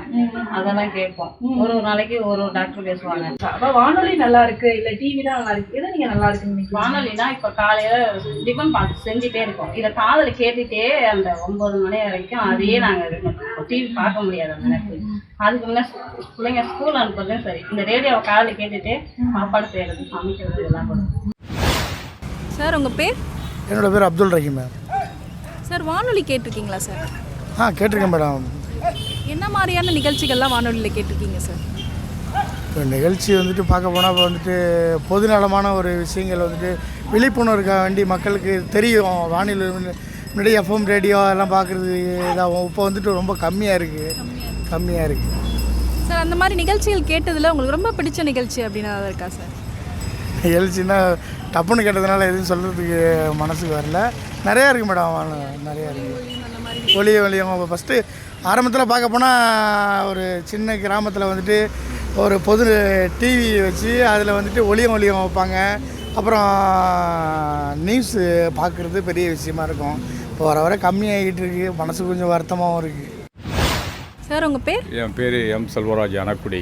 அதெல்லாம் கேட்போம். ஒரு நாளைக்கு ஒரு டாக்டர் பேசுவாங்க. அப்போ வானொலி நல்லா இருக்கு இல்லை டிவி தான் நல்லா இருக்கு? எது நீங்கள் நல்லா இருக்குன்னு? வானொலினா இப்போ காலையில் டிஃபன் பார்த்து செஞ்சுட்டே இருக்கோம், இதை காதில் கேட்டுகிட்டே அந்த 9 மணி வரைக்கும் அதையே நாங்கள் டிவி பார்க்க முடியாது அந்த நேரத்தில். அதுக்கு முன்னே பிள்ளைங்க ஸ்கூல் அனுப்புறதும் சரி, இந்த ரேடியோவை காதில் கேட்டுகிட்டே சாப்பாடு செய்கிறது, சமைக்கிறது இதெல்லாம் பண்ணுவோம். சார் உங்கள் பேர்? என்னோடய பேர் அப்துல் ரஹீம் மேம். சார் வானொலி கேட்டிருக்கீங்களா சார்? கேட்டிருக்கேன் மேடம். என்ன மாதிரியான நிகழ்ச்சிகள்லாம் வானொலியில் கேட்டிருக்கீங்க சார்? இப்போ நிகழ்ச்சி வந்துட்டு பார்க்க போனால் இப்போ வந்துட்டு பொதுநலமான ஒரு விஷயங்கள் வந்துட்டு விழிப்புணர்வுக்காக வேண்டி மக்களுக்கு தெரியும். வானொலி முன்னாடி எஃப்எம் ரேடியோ அதெல்லாம் பார்க்குறது இதாகும். இப்போ வந்துட்டு ரொம்ப கம்மியாக இருக்குது. சார் அந்த மாதிரி நிகழ்ச்சிகள் கேட்டதில் உங்களுக்கு ரொம்ப பிடிச்ச நிகழ்ச்சி அப்படின்னு ஏதாவது இருக்கா சார்? நிகழ்ச்சின்னா டப்புன்னு கேட்டதுனால எதுவும் சொல்கிறதுக்கு மனசுக்கு வரல. நிறையா இருக்குது மேடம், நிறையா இருக்குது. ஒளியம் ஃபஸ்ட்டு ஆரம்பத்தில் பார்க்க போனால் ஒரு சின்ன கிராமத்தில் வந்துட்டு ஒரு பொது டிவி வச்சு அதில் வந்துட்டு ஒளியம் வைப்பாங்க. அப்புறம் நியூஸு பார்க்குறது பெரிய விஷயமா இருக்கும். இப்போ வர கம்மியாகிட்டு இருக்குது, மனசு கொஞ்சம் வருத்தமாகவும் இருக்குது. சார் உங்கள் பேர்? என் பேர் எம் செல்வராஜ் அணக்குடி.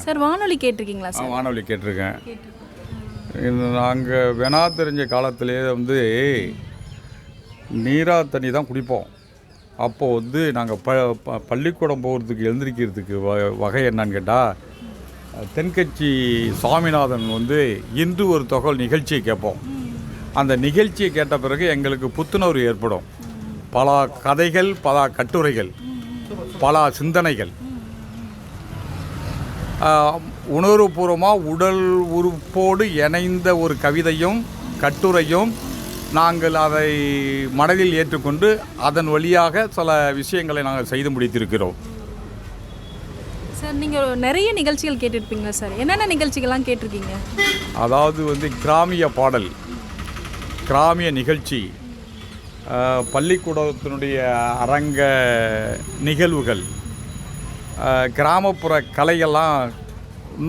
சார் வானொலி கேட்டிருக்கீங்களா சார்? வானொலி கேட்டிருக்கேன். நாங்கள் வேணா தெரிஞ்ச காலத்திலே வந்து நீரா தண்ணி தான் குடிப்போம். அப்போது வந்து நாங்கள் பள்ளிக்கூடம் போகிறதுக்கு எழுந்திரிக்கிறதுக்கு வகை என்னன்னு கேட்டால் தென்கட்சி சுவாமிநாதன் வந்து இன்று ஒரு தொகல் நிகழ்ச்சியை கேட்போம். அந்த நிகழ்ச்சியை கேட்ட பிறகு எங்களுக்கு புத்துணர்வு ஏற்படும். பல கதைகள், பல கட்டுரைகள், பல சிந்தனைகள், உணர்வுபூர்வமாக உடல் உறுப்போடு இணைந்த ஒரு கவிதையும் கட்டுரையும் நாங்கள் அதை மனதில் ஏற்றுக்கொண்டு அதன் வழியாக சில விஷயங்களை நாங்கள் செய்து முடித்திருக்கிறோம். சார் நீங்கள் நிறைய நிகழ்ச்சிகள் கேட்டிருப்பீங்களா சார்? என்னென்ன நிகழ்ச்சிகள்லாம் கேட்டிருக்கீங்க? அதாவது வந்து கிராமிய பாடல், கிராமிய நிகழ்ச்சி, பள்ளிக்கூடத்தினுடைய அரங்க நிகழ்வுகள், கிராமப்புற கலையெல்லாம்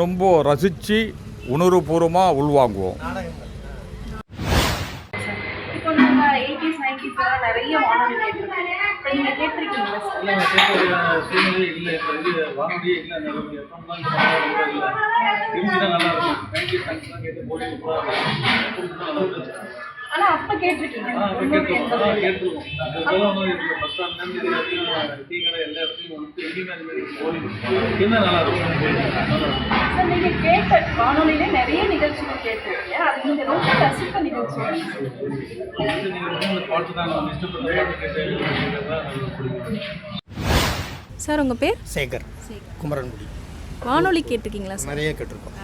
ரொம்ப ரசித்து உணர்வுபூர்வமாக உள்வாங்குவோம். இப்போ நம்ம 80s 90s நிறைய வானொலி கேட்டிருக்கோம். இப்போ நீங்கள் கேட்டிருக்கீங்களா சார்? சூழ்நிலை இல்லை, இப்போ வந்து வானொலியே இல்லை. அந்த எஃப்எம்லாம் தெரிஞ்சுதான் நல்லா இருக்கும். 90s சாங்ஸ்லாம் கேட்டு போட்டு ஆனால் அப்போ கேட்டிருக்கீங்க? கேட்டுருக்கோம். பஸ் ஸ்டாண்ட்லேருந்து இது வரைக்கும் டீ கடை எல்லா இடத்துலையும் வந்து எங்கேயுமே அது மாதிரி போய் இருந்தால் நல்லா இருக்கும். சார் நீங்கள் கேட்ட வானொலியிலே நிறைய நிகழ்ச்சிகள் கேட்டிருக்கீங்க, அது நீங்கள் ரொம்ப ரசித்த நிகழ்ச்சி? நீங்கள் பாட்டு தான் நம்ம இஷ்டப்பட்ட பாட்டு கேட்டு. சார் உங்கள் பேர்? சேகர், குமரன்குடி. வானொலி கேட்டிருக்கீங்களா சார்? நிறைய கேட்டிருக்கோம்.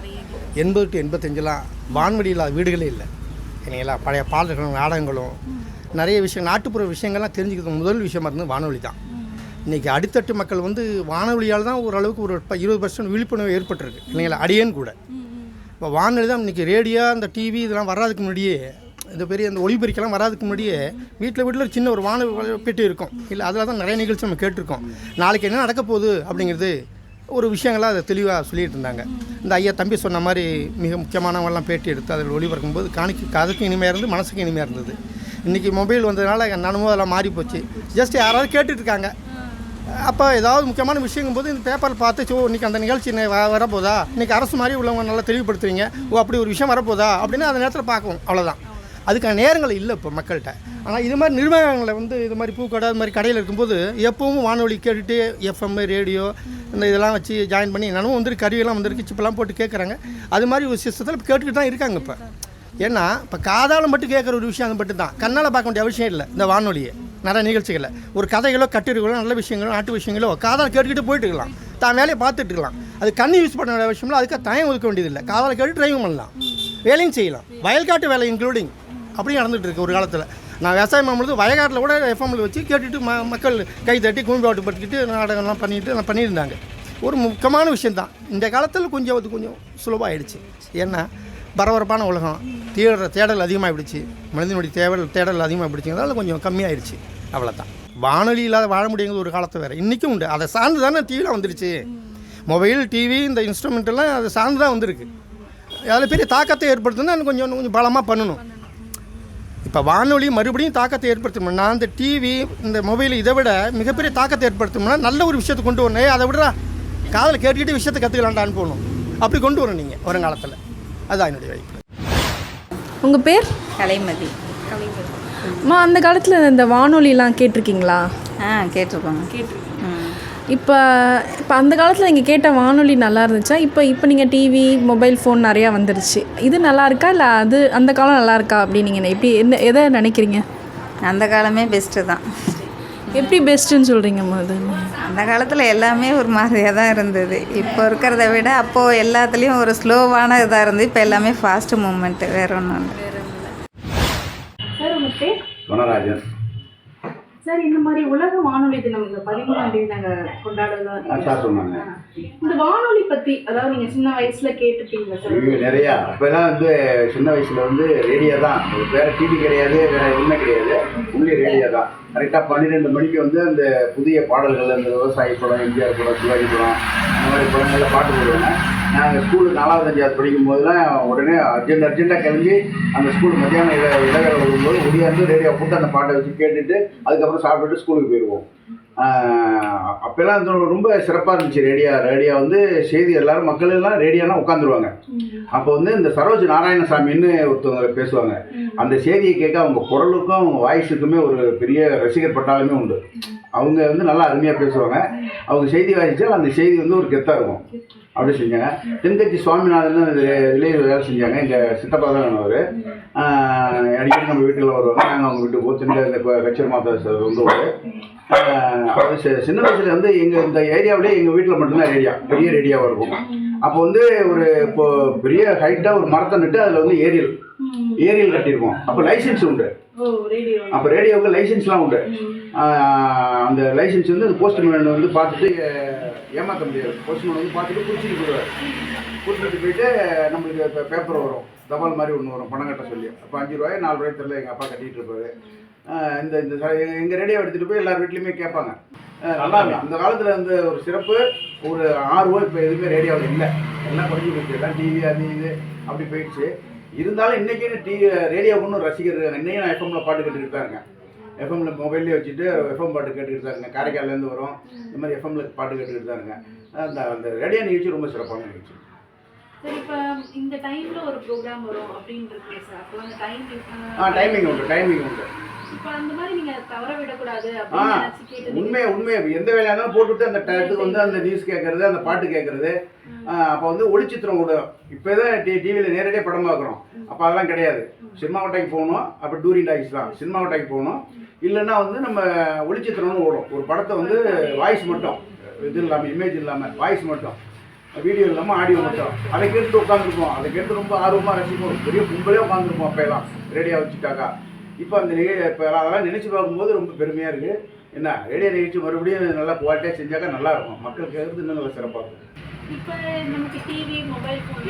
80 to 85 வான்வழி இல்லாத வீடுகளே இல்லை இல்லைங்களா? பழைய பாடல்களும் நாடகங்களும் நிறைய விஷயம், நாட்டுப்புற விஷயங்கள்லாம் தெரிஞ்சுக்கிறது முதல் விஷயமா இருந்தது வானொலி தான். இன்றைக்கி அடித்தட்டு மக்கள் வந்து வானொலியால் தான் ஓரளவுக்கு ஒரு 20% விழிப்புணர்வு ஏற்பட்டிருக்கு இல்லைங்களா? அடியேன்னு கூட இப்போ வானொலி தான் இன்றைக்கி ரேடியோ, அந்த டிவி இதெல்லாம் வராதுக்கு முன்னாடியே, இந்த பெரிய அந்த ஒளிபெருக்கெல்லாம் வராதுக்கு முன்னாடியே வீட்டில் சின்ன ஒரு வானொலி பெட்டி இருக்கும் இல்லை, அதில் தான் நிறைய நிகழ்ச்சி நம்ம கேட்டிருக்கோம். நாளைக்கு என்ன நடக்க போகுது அப்படிங்கிறது ஒரு விஷயங்களாக அதை தெளிவாக சொல்லிகிட்டு இருந்தாங்க. இந்த ஐயா தம்பி சொன்ன மாதிரி மிக முக்கியமானவங்களாம் பேட்டி எடுத்து அதில் ஒளிபரப்பும்போது அதுக்கும் இனிமையாக இருந்து மனசுக்கு இனிமையாக இருந்தது. இன்றைக்கி மொபைல் வந்ததுனால நானும் அதெல்லாம் மாறி போச்சு. ஜஸ்ட் யாராவது கேட்டுட்ருக்காங்க, அப்போ ஏதாவது முக்கியமான விஷயங்கும் போது இந்த பேப்பரில் பார்த்து இன்றைக்கி அந்த நிகழ்ச்சி வரப்போதா, இன்றைக்கி அரசு மாதிரி உள்ளவங்க நல்லா தெளிவுபடுத்துறீங்க, அப்படி ஒரு விஷயம் வரப்போதா அப்படின்னு அந்த நேரத்தில் பார்க்கும், அவ்வளோதான். அதுக்கான நேரங்கள் இல்லை இப்போ மக்கள்கிட்ட. ஆனால் இது மாதிரி நிர்வாகங்களை வந்து இது மாதிரி பூக்கடை அது மாதிரி கடையில் இருக்கும்போது எப்பவும் வானொலி கேட்டுட்டு எஃப்எம் ரேடியோ இந்த இதெல்லாம் வச்சு ஜாயின் பண்ணி நானும் வந்துருக்கு, கருவியெல்லாம் வந்துருக்கு, சிப்பெல்லாம் போட்டு கேட்குறாங்க. அது மாதிரி ஒரு சிஸ்டத்தில் கேட்டுக்கிட்டு தான் இருக்காங்க. இப்போ ஏன்னா இப்போ காதால் மட்டும் கேட்குற ஒரு விஷயம் அது மட்டும் தான், கண்ணால் பார்க்க வேண்டிய அவசியம் இல்லை. இந்த வானொலியை நிறைய நிகழ்ச்சிகளில் ஒரு கதைகளோ கட்டுரைகளோ நல்ல விஷயங்களோ நாட்டு விஷயங்களோ காதால் கேட்டுக்கிட்டு போயிட்டு இருக்கலாம், தான் வேலையை பார்த்துட்டு இருக்கலாம். அது கண்ணு யூஸ் பண்ண வேண்டிய விஷயங்களோ அதுக்காக டைம் ஒதுக்க வேண்டியதில்லை. காதால் கேட்டு டிரைவிங் பண்ணலாம், வேலையும் செய்யலாம், வயல்காட்டு வேலை இன்க்ளூடிங் அப்படி நடந்துகிட்டு இருக்கு. ஒரு காலத்தில் நான் விவசாயம் பண்ணும்போது வயக்காட்டில் கூட எஃப்எம்மில் வச்சு கேட்டுட்டு மக்கள் கை தட்டி கும்பிட்டு பட்டுக்கிட்டு நாடகம்லாம் நான் பண்ணியிருந்தாங்க. ஒரு முக்கியமான விஷயந்தான். இந்த காலத்தில் கொஞ்சம் அது கொஞ்சம் சுலபமாகிடுச்சு. ஏன்னா பரபரப்பான உலகம், தேடல் அதிகமாகிடுச்சு, மனிதனுடைய தேடல் அதிகமாகிடுச்சுங்கிறதால கொஞ்சம் கம்மியாகிடுச்சு, அவ்வளோதான். வானொலி இல்லாத வாழ முடியுங்கிறது ஒரு காலத்தை வேறு, இன்றைக்கும் உண்டு. அதை சார்ந்து தானே டிவியில் வந்துடுச்சு. மொபைல், டிவி, இந்த இன்ஸ்ட்ருமெண்ட்டெல்லாம் அதை சார்ந்து தான் வந்திருக்கு. அதில் பெரிய தாக்கத்தை ஏற்படுத்தணும்னா கொஞ்சம் பலமாக பண்ணணும். இப்போ வானொலி மறுபடியும் தாக்கத்தை ஏற்படுத்தணும்னா இந்த டிவி, இந்த மொபைல் இதை விட மிகப்பெரிய தாக்கத்தை ஏற்படுத்தணும்னா நல்ல ஒரு விஷயத்தை கொண்டு வரணும். அதை விட காதில் கேட்டுக்கிட்டு விஷயத்தை கற்றுக்கலான்டான்னு போகணும். அப்படி கொண்டு வரணும் நீங்கள் வருங்காலத்தில். அதுதான் என்னுடைய வாய்ப்பு. உங்கள் பேர்? கலைமதி. அம்மா, அந்த காலத்தில் இந்த வானொலிலாம் கேட்டிருக்கீங்களா? கேட்டிருக்கோங்க. இப்போ அந்த காலத்தில் நீங்கள் கேட்ட வானொலி நல்லா இருந்துச்சா? இப்போ நீங்கள் டிவி, மொபைல் ஃபோன் நிறையா வந்துருச்சு, இது நல்லா இருக்கா இல்லை அது அந்த காலம் நல்லா இருக்கா அப்படின்னு நீங்கள் எப்படி எதை நினைக்கிறீங்க? அந்த காலமே பெஸ்ட்டு தான். எப்படி பெஸ்ட்டுன்னு சொல்கிறீங்கம்மா? அது அந்த காலத்தில் எல்லாமே ஒரு மாதிரியாக தான் இருந்தது. இப்போ இருக்கிறத விட அப்போது எல்லாத்துலேயும் ஒரு ஸ்லோவான இதாக இருந்தது. இப்போ எல்லாமே ஃபாஸ்ட்டு மூமெண்ட்டு, வேறு ஒன்றும் இல்லை. சார், உங்கள் பேர்? குணராஜன். சார், இந்த மாதிரி உலக வானொலி தினம் 13ஆம் தேதி நாங்கள் கொண்டாடுறதா சொன்னாங்க. இந்த வானொலி பற்றி, அதாவது நீங்கள் சின்ன வயசில் கேட்டுட்டீங்களா சார்? நிறையா. அப்போலாம் சின்ன வயசில் ரேடியோ தான், வேறு டிவி கிடையாது, வேறு எதுவுமே கிடையாது, ஒன்லி ரேடியோ தான். கரெக்டாக 12 மணிக்கு அந்த புதிய பாடல்கள், அந்த விவசாய படம், எம்ஜிஆர் படம், சிவாஜி படம், இந்த மாதிரி படங்களில் பாட்டு போடுவாங்க. நாங்கள் ஸ்கூலு 4வது 5வது படிக்கும் போதெல்லாம் உடனே அர்ஜென்ட்டாக கிளம்பி அந்த ஸ்கூல் மத்தியானம் இடைவேளை வரும்போது ஒடியாந்து ரேடியோ போட்டு அந்த பாட்டை வச்சு கேட்டுட்டு அதுக்கப்புறம் சாப்பிட்டுட்டு ஸ்கூலுக்கு போயிடுவோம். அப்போல்லாம் ரொம்ப சிறப்பாக இருந்துச்சு. ரேடியோ செய்தி எல்லாரும் மக்கள் எல்லாம் ரேடியோனா உட்காந்துருவாங்க. அப்போ இந்த சரோஜ் நாராயணசாமின்னு ஒருத்தவங்க பேசுவாங்க. அந்த செய்தியை கேட்க அவங்க குரலுக்கும் அவங்க வாய்ஸுக்குமே ஒரு பெரிய ரசிகர் பட்டாலுமே உண்டு. அவங்க நல்லா அருமையாக பேசுவாங்க. அவங்க செய்தி வாசித்தால் அந்த செய்தி ஒரு கெத்தாக இருக்கும். அப்படி செஞ்சாங்க. தென்கட்சி சுவாமிநாதன் இதிலே வேலை செஞ்சாங்க. எங்கள் சித்தப்பா தான் அவர். அடிக்கடி நம்ம வீட்டில் வருவாங்க, நாங்கள் அவங்க வீட்டுக்கு போச்சு. இந்த கச்சேரி மாதா அவர் சின்ன வயசுல எங்கள் இந்த ஏரியாவிலே எங்கள் வீட்டில் மட்டும்தான் ரேடியோ, பெரிய ரேடியோவாக இருக்கும். அப்போ ஒரு இப்போ பெரிய ஹைட்டாக ஒரு மரத்தை நட்டு அதில் ஏரியல் கட்டியிருக்கோம். அப்போ லைசன்ஸ் உண்டு. அப்போ ரேடியோவுக்கு லைசன்ஸ்லாம் உண்டு. அந்த லைசன்ஸ் அந்த போஸ்ட்மேன் பார்த்துட்டு ஏமாற்ற முடியாது. போஸ்ட்மேன் பார்த்துட்டு குறிச்சிட்டு போயிடுவார். குறிச்சிட்டு போயிட்டு நம்மளுக்கு இப்போ பேப்பர் வரும், தபால் மாதிரி ஒன்று வரும், பணம் கட்ட சொல்லி. அப்போ 5 ரூபாய் 4 ரூபாய் தெரியல, எங்கள் அப்பா கட்டிகிட்டு இருப்பாரு. இந்த எங்கள் ரேடியோ எடுத்துகிட்டு போய் எல்லார் வீட்லேயுமே கேட்பாங்க. நல்லா இருக்கும். அந்த காலத்தில் ஒரு சிறப்பு, ஒரு ஆர்வம் இப்போ எதுவுமே ரேடியோவில் இல்லை, எல்லாம் குறைஞ்சி போயிடுச்சு. எல்லாம் டிவி அது இது அப்படி போயிடுச்சு. இருந்தாலும் இன்றைக்கி ரேடியோ ஒன்றும் ரசிகர் இருக்காங்க. இன்றைக்கும் நான் எஃப்எம்மில் பாட்டு கேட்டுக்கிட்டு தான் இருக்கேன். எஃப்எம்மில் மொபைல்லே வச்சுட்டு எஃப்எம் பாட்டு கேட்டுக்கிட்டு தான் இருக்கேன். காரைக்கால்லேருந்து வரும், இந்த மாதிரி எஃப்எம்மில் பாட்டு கேட்டுக்கிட்டு தான் இருக்கேன். அந்த ரேடியோ நிகழ்ச்சி ரொம்ப சிறப்பான நிகழ்ச்சி. சரி, இப்போ இந்த டைமில் ஒரு ப்ரோக்ராம் வரும் அப்படின்றது சார், அப்போ அந்த டைமிங் உண்டு. இப்போ அந்த மாதிரி நீங்கள் தவற விடக்கூடாது அப்படின்னு உண்மை எந்த வேலையாக இருந்தாலும் போட்டுவிட்டு அந்த டயத்துக்கு அந்த நியூஸ் கேட்குறது, அந்த பாட்டு கேட்குறது. அப்போ ஒளிச்சித்திரம் கூட இப்போ தான் டிவியில் நேரடியாக படம் பார்க்குறோம். அப்போ அதெல்லாம் கிடையாது. சினிமா கொட்டாய்க்கு போகணும், அப்போ டூரிங் டாக்ஸ் தான். சினிமா கொட்டாய்க்கு போகணும், இல்லைன்னா நம்ம ஒளிச்சித்திரம்னு ஓடும். ஒரு படத்தை வாய்ஸ் மட்டும், இது இல்லாமல், இமேஜ் இல்லாமல், வாய்ஸ் மட்டும், வீடியோ இல்லாமல் ஆடியோ மட்டும், அதை கேட்டு உட்காந்துருப்போம். அதை கேட்டு ரொம்ப ஆர்வமாக ரசிப்போம். பெரிய கும்பலே உட்காந்துருப்போம் அப்போலாம் ரேடியோ வச்சுட்டாக்கா. இப்போ இப்போ அதெல்லாம் நினச்சி பார்க்கும்போது ரொம்ப பெருமையாக இருக்குது. என்ன ரேடியோ நிகழ்ச்சி மறுபடியும் நல்லா குவாலிட்டியாக செஞ்சாக்கா நல்லாயிருக்கும். மக்கள் கேட்குறது இன்னும் நல்லா சிறப்பாக இருக்கும். இப்போ நமக்கு டிவி, மொபைல் ஃபோன்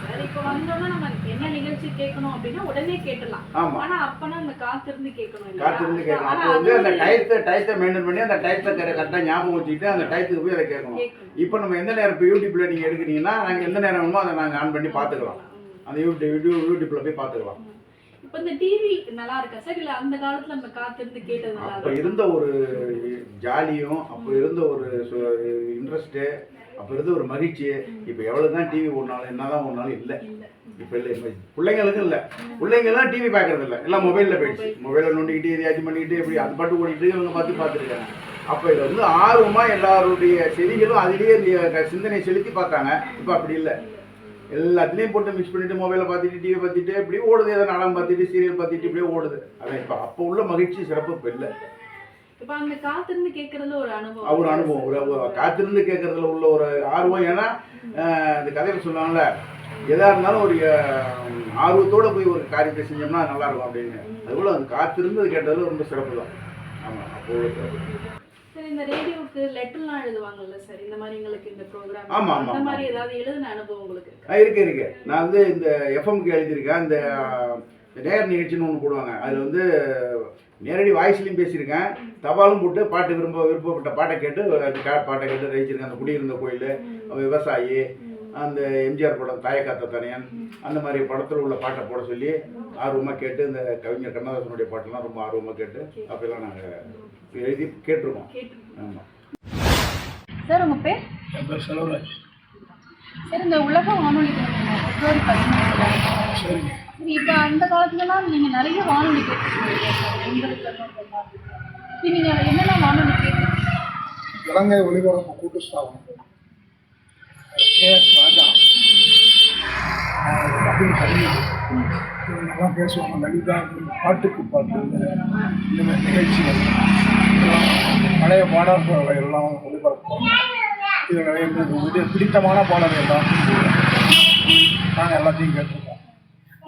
சார், இப்போ வந்தோன்னா நம்ம என்ன நிகழ்ச்சி கேட்கணும் அப்படின்னா உடனே கேட்டலாம். ஆமாம். ஆனால் அப்போனா அந்த காத்திருந்து கேட்கணும். அப்போ அந்த டயத்தை மெயின்டைன் பண்ணி அந்த டயத்தை கரெக்டாக ஞாபகம் வச்சுக்கிட்டு அந்த டயத்துக்கு போய் அதை கேட்கணும். இப்போ நம்ம எந்த நேரம் இப்போ யூடியூப்பில் நீங்கள் எடுக்கிறீங்கன்னா நாங்கள் எந்த நேரம் வேணுமோ அதை நாங்கள் ஆன் பண்ணி பார்த்துக்கலாம். அந்த யூடியூப்பில் போய் பார்த்துக்கலாம். இப்போ இந்த டிவி நல்லா இருக்கா சார், இல்லை அந்த காலத்தில் நம்ம காத்திருந்து கேட்டது? அப்போ இருந்த ஒரு ஜாலியும், அப்போ இருந்த ஒரு இன்ட்ரெஸ்ட்டு, அப்போ இருந்த ஒரு மகிழ்ச்சி இப்போ எவ்வளோ தான் டிவி ஓடினாலும் என்ன தான் ஓடினாலும் இல்லை. இப்போ இல்லை, பிள்ளைங்களுக்கும் இல்லை. பிள்ளைங்கள்லாம் டிவி பார்க்குறது இல்லை, எல்லாம் மொபைலில் போயிடுச்சு. மொபைலில் நோண்டிக்கிட்டு எதையாச்சும் பண்ணிக்கிட்டு எப்படி அது பாட்டு ஓடிட்டு இவங்க பார்த்துருக்காங்க. அப்போ இதை ஆர்வமாக எல்லாருடைய செடிகளும் அதிலேயே சிந்தனை செலுத்தி பார்த்தாங்க. இப்போ அப்படி இல்லை. எல்லாத்துலேயும் போட்டு மிக்ஸ் பண்ணிட்டு மொபைலை பார்த்துட்டு டிவி பார்த்துட்டு இப்படி ஓடுது, ஏதோ நாடகம் பார்த்துட்டு சீரியல் பார்த்துட்டு இப்படியே ஓடுது. அதான் இப்போ அப்போ உள்ள மகிழ்ச்சி சிறப்பு இப்போ இல்லை. இப்போ அந்த காத்திருந்து கேட்கறதுல ஒரு அனுபவம், ஒரு அனுபவம், ஒரு காத்திருந்து கேட்கறதுல உள்ள ஒரு ஆர்வம். ஏன்னா இந்த கதையில் சொல்லுவாங்கல்ல, எதாக இருந்தாலும் ஒரு ஆர்வத்தோடு போய் ஒரு காரியத்தை செஞ்சோம்னா நல்லா இருக்கும் அப்படின்னு. அதுபோல் அந்த காத்திருந்து கேட்டதில் ரொம்ப சிறப்பு தான். ஆமாம், அப்போ சரி. இந்த ரேடியோவுக்கு லெட்டர்லாம் எழுதுவாங்கல்ல சார், இந்த மாதிரி எங்களுக்கு இந்த ப்ரோக்ராம் ஆமாம் அந்த ஆமாம் மாதிரி ஏதாவது எழுதின அனுபவம் உங்களுக்கு இருக்கு. நான் வந்து இந்த எஃப்எம்க்கு எழுதியிருக்கேன். இந்த நேர் நிகழ்ச்சின்னு ஒன்று போடுவாங்க. அதில் வந்து நேரடி வாய்ஸ்லையும் பேசியிருக்கேன், தபாலும் போட்டு பாட்டு விருப்பப்பட்ட பாட்டை கேட்டு பாட்டை கேட்டு ரசிச்சிருக்கேன். அந்த குடியிருந்த கோயில், விவசாயி, அந்த எம்ஜிஆர் படம் தாயக்காத்த தனியன், அந்த மாதிரி படத்தில் உள்ள பாட்டை போட சொல்லி ஆர்வமாக கேட்டு, இந்த கவிஞர் கண்ணதாசனுடைய பாட்டெல்லாம் ரொம்ப ஆர்வமாக கேட்டு அப்பெல்லாம் நாங்கள் எழுதி கேட்டிருக்கோம். ஆமாம் சார். உங்கள் பேர்? என் பேர் செல்வராஜ். சார், இந்த உலக வானொலி பிப்ரவரி 13 சரிங்க. இப்போ அந்த காலத்துலலாம் நீங்கள் நிறைய வானொலி கேட்டுருக்கீங்க. இப்போ நீங்கள் என்னென்ன வானொலி கேட்குறீங்க? இலங்கை ஒலிபரப்பு கூட்டு ஸ்தாபனம், KS ராஜா, அப்துல் ஹமீத், இவங்கெல்லாம் பேசுவாங்க. லலிதா, பாட்டுக்கு பாட்டு, இந்த மாதிரி நிகழ்ச்சிகள் பழைய பாடல்களை எல்லாம் ஒளிபரப்புவாங்க. இதில் எங்களுக்கு பிடித்தமான பாடல்கள் தான் நாங்கள் எல்லாத்தையும் கேட்டிருக்கோம்.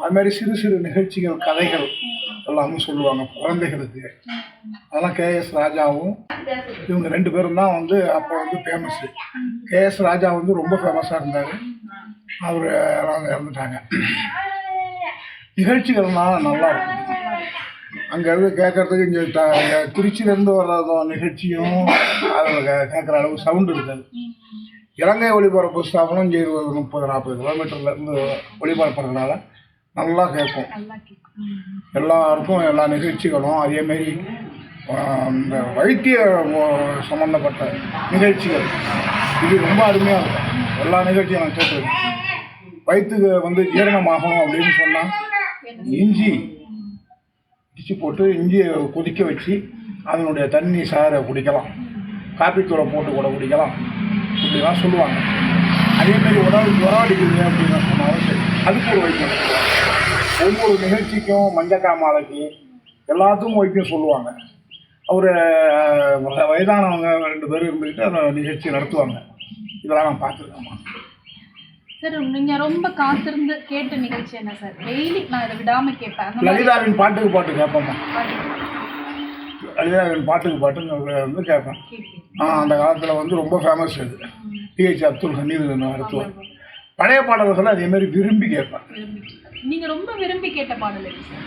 அதுமாதிரி சிறு சிறு நிகழ்ச்சிகள், கதைகள் எல்லாமே சொல்லுவாங்க குழந்தைகளுக்கு. அதெல்லாம் KS ராஜாவும் இவங்க 2 பேரும் தான் வந்து அப்போ வந்து ஃபேமஸ்ஸு. KS ராஜா வந்து ரொம்ப ஃபேமஸாக இருந்தார். அவர் இறந்துட்டாங்க. நிகழ்ச்சிகள்லாம் நல்லா இருக்கும். அங்கேருந்து கேட்குறதுக்கு இங்கே திருச்சியிலேருந்து வர்ற நிகழ்ச்சியும் அதில் கேட்குற அளவு சவுண்டு இருக்காது. இலங்கை ஒளிபரப்பு ஸ்தாபனம் இங்கே 30-40 கிலோமீட்டர்லேருந்து ஒளிபரப்புறதுனால நல்லா கேட்கும். எல்லாருக்கும் எல்லா நிகழ்ச்சிகளும் அதேமாரி இந்த வைத்திய சம்மந்தப்பட்ட நிகழ்ச்சிகள் இது ரொம்ப அருமையாக இருக்கும். எல்லா நிகழ்ச்சியும் நான் கேட்டிருக்கேன். வயிற்றுக்கு வந்து ஜீரணமாகணும் அப்படின்னு சொன்னால் இஞ்சி இடிச்சு போட்டு இஞ்சியை கொதிக்க வச்சு அதனுடைய தண்ணி சாரை குடிக்கலாம், காப்பித்தூளை போட்டு கூட குடிக்கலாம், இப்படிலாம் சொல்லுவாங்க. அதேமாரி உடம்படிக்குது அப்படின்னு சொன்னாலும் சரி, அதுக்கு ஒரு வைத்தியம். ஒவ்வொரு நிகழ்ச்சிக்கும் மஞ்சக்காமாலைக்கு எல்லாத்துக்கும் வைத்தியம் சொல்லுவாங்க. அவர் வயதானவங்க 2 பேர் இருந்துக்கிட்டு அந்த நிகழ்ச்சி நடத்துவாங்க. இதெல்லாம் நான் பார்த்துருக்கேம்மா. சார், நீங்கள் ரொம்ப காத்திருந்து கேட்ட நிகழ்ச்சி என்ன சார்? டெய்லி நான் இதை விடாமல் கேட்பேன். லலிதாவின் பாட்டுக்கு பாட்டு கேட்பேம்மா. லலிதாவின் பாட்டுக்கு பாட்டுங்க வந்து கேட்பேன். அந்த காலத்தில் வந்து ரொம்ப ஃபேமஸ் அது. TH அப்துல் ஹமீத் நடத்துவார். பழைய பாடல்களை அதேமாதிரி விரும்பி கேட்பேன். நீங்கள் ரொம்ப விரும்பி கேட்ட பாடல் எது சார்?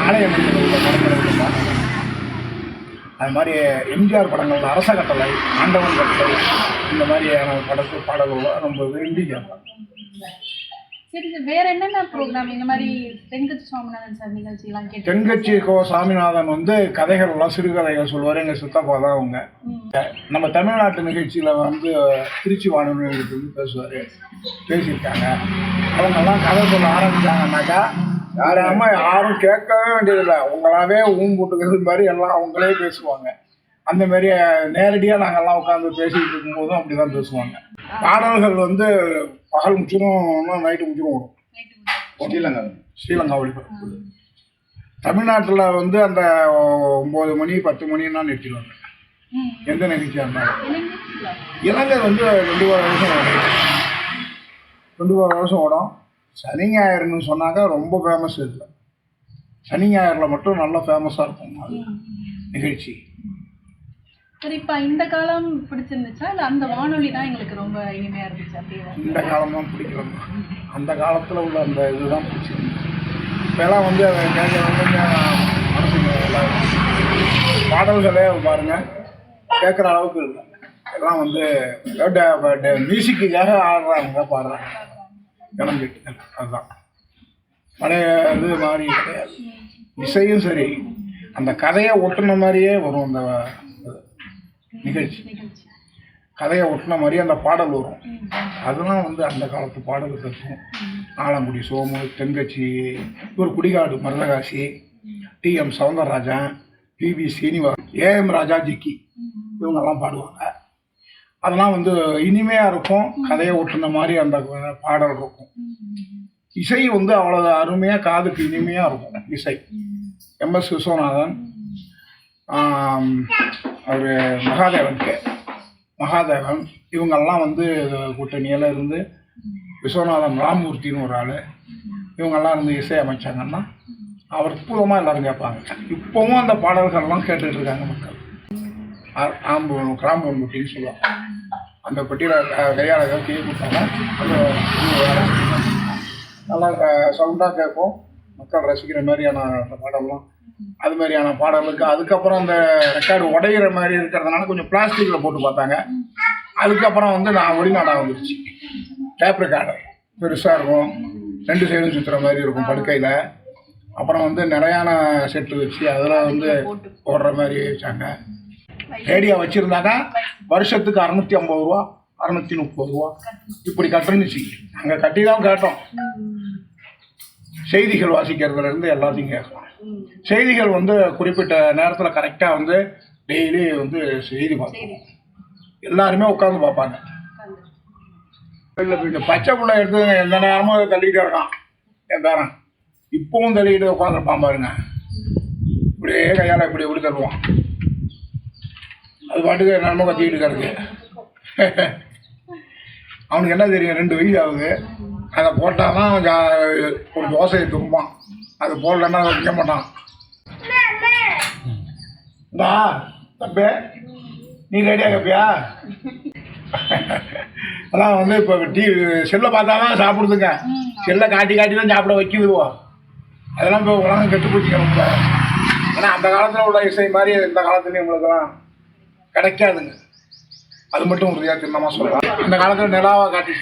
ஆலயம் உள்ள படங்கள், அது மாதிரி எம்ஜிஆர் படங்கள், அரச கட்டளை, ஆண்டவன் கட்டளை, இந்த மாதிரியான பாடல்கள்லாம் ரொம்ப விரும்பி கேட்பேன். சரி சார், வேற என்னென்ன ப்ரோக்ராம் இந்த மாதிரி தென்கட்சி சுவாமிநாதன் சார் நிகழ்ச்சியெல்லாம் கேட்டு? தென்கட்சி சாமிநாதன் வந்து கதைகள் எல்லாம் சிறுகதைகள் சொல்லுவார். எங்கள் சித்தப்பா தான் அவங்க. நம்ம தமிழ்நாட்டு நிகழ்ச்சியில் வந்து திருச்சி வானொலி வந்து பேசியிருக்காங்க. அவங்கெல்லாம் கதை சொல்ல ஆரம்பித்தாங்கன்னாக்கா யாரும் கேட்கவே வேண்டியதில்லை, அவங்களாவே போட்டுக்கிறது மாதிரி எல்லாம் அவங்களே பேசுவாங்க. அந்த மாதிரி நேரடியாக நாங்கள்லாம் உட்காந்து பேசிக்கிட்டு இருக்கும்போதும் அப்படி தான் பேசுவாங்க. பாடல்கள் வந்து பகல் முடிச்சிடும், நைட்டு முடிச்சிடும் ஓடும். ஸ்ரீலங்கா ஒளிபரப்பு. தமிழ்நாட்டில் வந்து அந்த 9 மணி 10 மணின்னா நிறுத்திடுவாங்க எந்த நிகழ்ச்சியாக இருந்தாலும். இலங்கை வந்து 2 வருஷம் ஓடும். 2 வருஷம் ஓடும். சனி ஞாயிறுன்னு சொன்னாக்கா ரொம்ப ஃபேமஸ். இதில் சனி ஞாயிறில் மட்டும் நல்லா ஃபேமஸாக இருக்கும் அது நிகழ்ச்சி. சரி, இப்போ இந்த காலம் பிடிச்சிருந்துச்சா இல்லை அந்த வானொலி தான் எங்களுக்கு ரொம்ப இனிமையாக இருந்துச்சு? அப்படியே இந்த காலம் தான் பிடிக்கிறது. அந்த காலத்தில் உள்ள அந்த இதுதான் பிடிச்சிருந்துச்சு. இப்போலாம் வந்து பாடல்களே பாருங்கள் கேட்குற அளவுக்கு இல்லை. எல்லாம் வந்து மியூசிக்குக்காக ஆடுறாங்க, பாடுறாங்க, கிளம்பிட்டு. அதுதான் பழைய இது மாதிரி கிடையாது. இசையும் சரி, அந்த கதையை ஒட்டுன மாதிரியே வரும். அந்த நிகழ்ச்சி கதையை ஒட்டின மாதிரி அந்த பாடல் வரும். அதெல்லாம் வந்து அந்த காலத்து பாடல்கள் இருக்கும். ஆலங்குடி சோமு, தென்கட்சி, ஒரு Kudikadu Marudhakasi, TM Soundararajan, PB Srinivasan, AM ராஜா, ஜிக்கி, இவங்கெல்லாம் பாடுவாங்க. அதெல்லாம் வந்து இனிமையாக இருக்கும், கதையை ஒட்டுன மாதிரி அந்த பாடல் இருக்கும். இசை வந்து அவ்வளோ அருமையாக காதுக்கு இனிமையாக இருக்கும் இசை. எம்எஸ் விஸ்வநாதன், அவர் மகாதேவன் இவங்கெல்லாம் வந்து கூட்டணியில் இருந்து, விஸ்வநாதன் ராமமூர்த்தின்னு ஒரு ஆள், இவங்கெல்லாம் இருந்து இசை அமைச்சாங்கன்னா அவர் அற்புதமாக எல்லோரும் கேட்பாங்க. இப்போவும் அந்த பாடல்கள்லாம் கேட்டுட்டு இருக்காங்க மக்கள். கிராம்பூன்பட்டின்னு சொல்லுவாங்க. அந்த பெட்டியில் கையால் ஏதாவது கீழே கொடுத்தாங்க, அந்த நல்லா சவுண்டாக கேட்கும், மக்கள் ரசிக்கிற மாதிரியான அந்த பாடல்லாம். அது மாதிரியான பாடலுக்கு அதுக்கப்புறம் அந்த ரெக்கார்டு உடையிற மாதிரி இருக்கிறதுனால கொஞ்சம் பிளாஸ்டிக்கில் போட்டு பார்த்தாங்க. அதுக்கப்புறம் வந்து நான் ஒளிநாடாக வந்துருச்சு. டேப் ரெக்கார்டு பெருசாக இருக்கும், 2 சைடும் சுற்றுற மாதிரி இருக்கும் படுக்கையில். அப்புறம் வந்து நிறையான செட்டு வச்சு அதில் வந்து போடுற மாதிரி வச்சாங்க. ரேடியோ வச்சுருந்தாங்க. வருஷத்துக்கு 650 ரூபா 630 ரூபா இப்படி கட்டுனுச்சு. நாங்கள் கட்டி தான் கேட்டோம். செய்திகள் வாசிக்கிறதுலேருந்து எல்லாத்தையும் கேட்கலாம். செய்திகள் வந்து குறிப்பிட்ட நேரத்தில் கரெக்டாக வந்து டெய்லி வந்து செய்தி பார்ப்போம். எல்லாருமே உட்காந்து பார்ப்பாங்க. இந்த பச்சை பிள்ளை எடுத்து எந்த நேரமும் தள்ளிக்கிட்டே இருக்கான் என் பேரன். இப்பவும் தள்ளிக்கிட்டு உட்காந்துருப்பான் பாருங்க. இப்படியே கையால் இப்படி தள்ளுவான். அது பாட்டுக்கு என்னமோ கத்திக்கிட்டு இருக்காருக்கு. அவனுக்கு என்ன தெரியும், 2 வயசு ஆகுது. அதை போட்டால் தான் ஒரு தோசையை தும்பான். அது போடலன்னா அதை வைக்க மாட்டான். இந்தா தம்பி நீ ரெடியாக கேப்பியா? அதான் வந்து இப்போ செல்லை பார்த்தா தான் சாப்பிடுதுங்க. செல்லை காட்டி தான் சாப்பிட வைக்குதுவோ. அதெல்லாம் இப்போ உலகம் கெட்டு போச்சுங்க ரொம்ப. ஏன்னா அந்த காலத்தில் உள்ள இசை மாதிரி இந்த காலத்துலேயும் உங்களுக்கெல்லாம் கிடைக்காதுங்க. அது மட்டும் உறுதியாக தின்னமாக சொல்லலாம். அந்த காலத்தில் நிலாவை காட்டி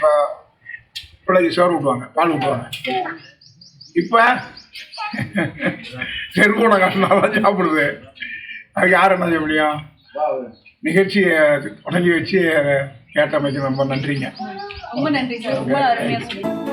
பிள்ளைக்கு சோறு ஊட்டுவாங்க, பால் ஊட்டுவாங்க. இப்போ செருப்போட காட்டினாதான் சாப்பிடுது. அதுக்கு யார் என்ன செய்ய முடியும்? நிகழ்ச்சியை தொடங்கி வச்சு கேட்டமைக்கு ரொம்ப நன்றிங்க. ரொம்ப நன்றி சார், ரொம்ப அருமையாக சொன்னீங்க.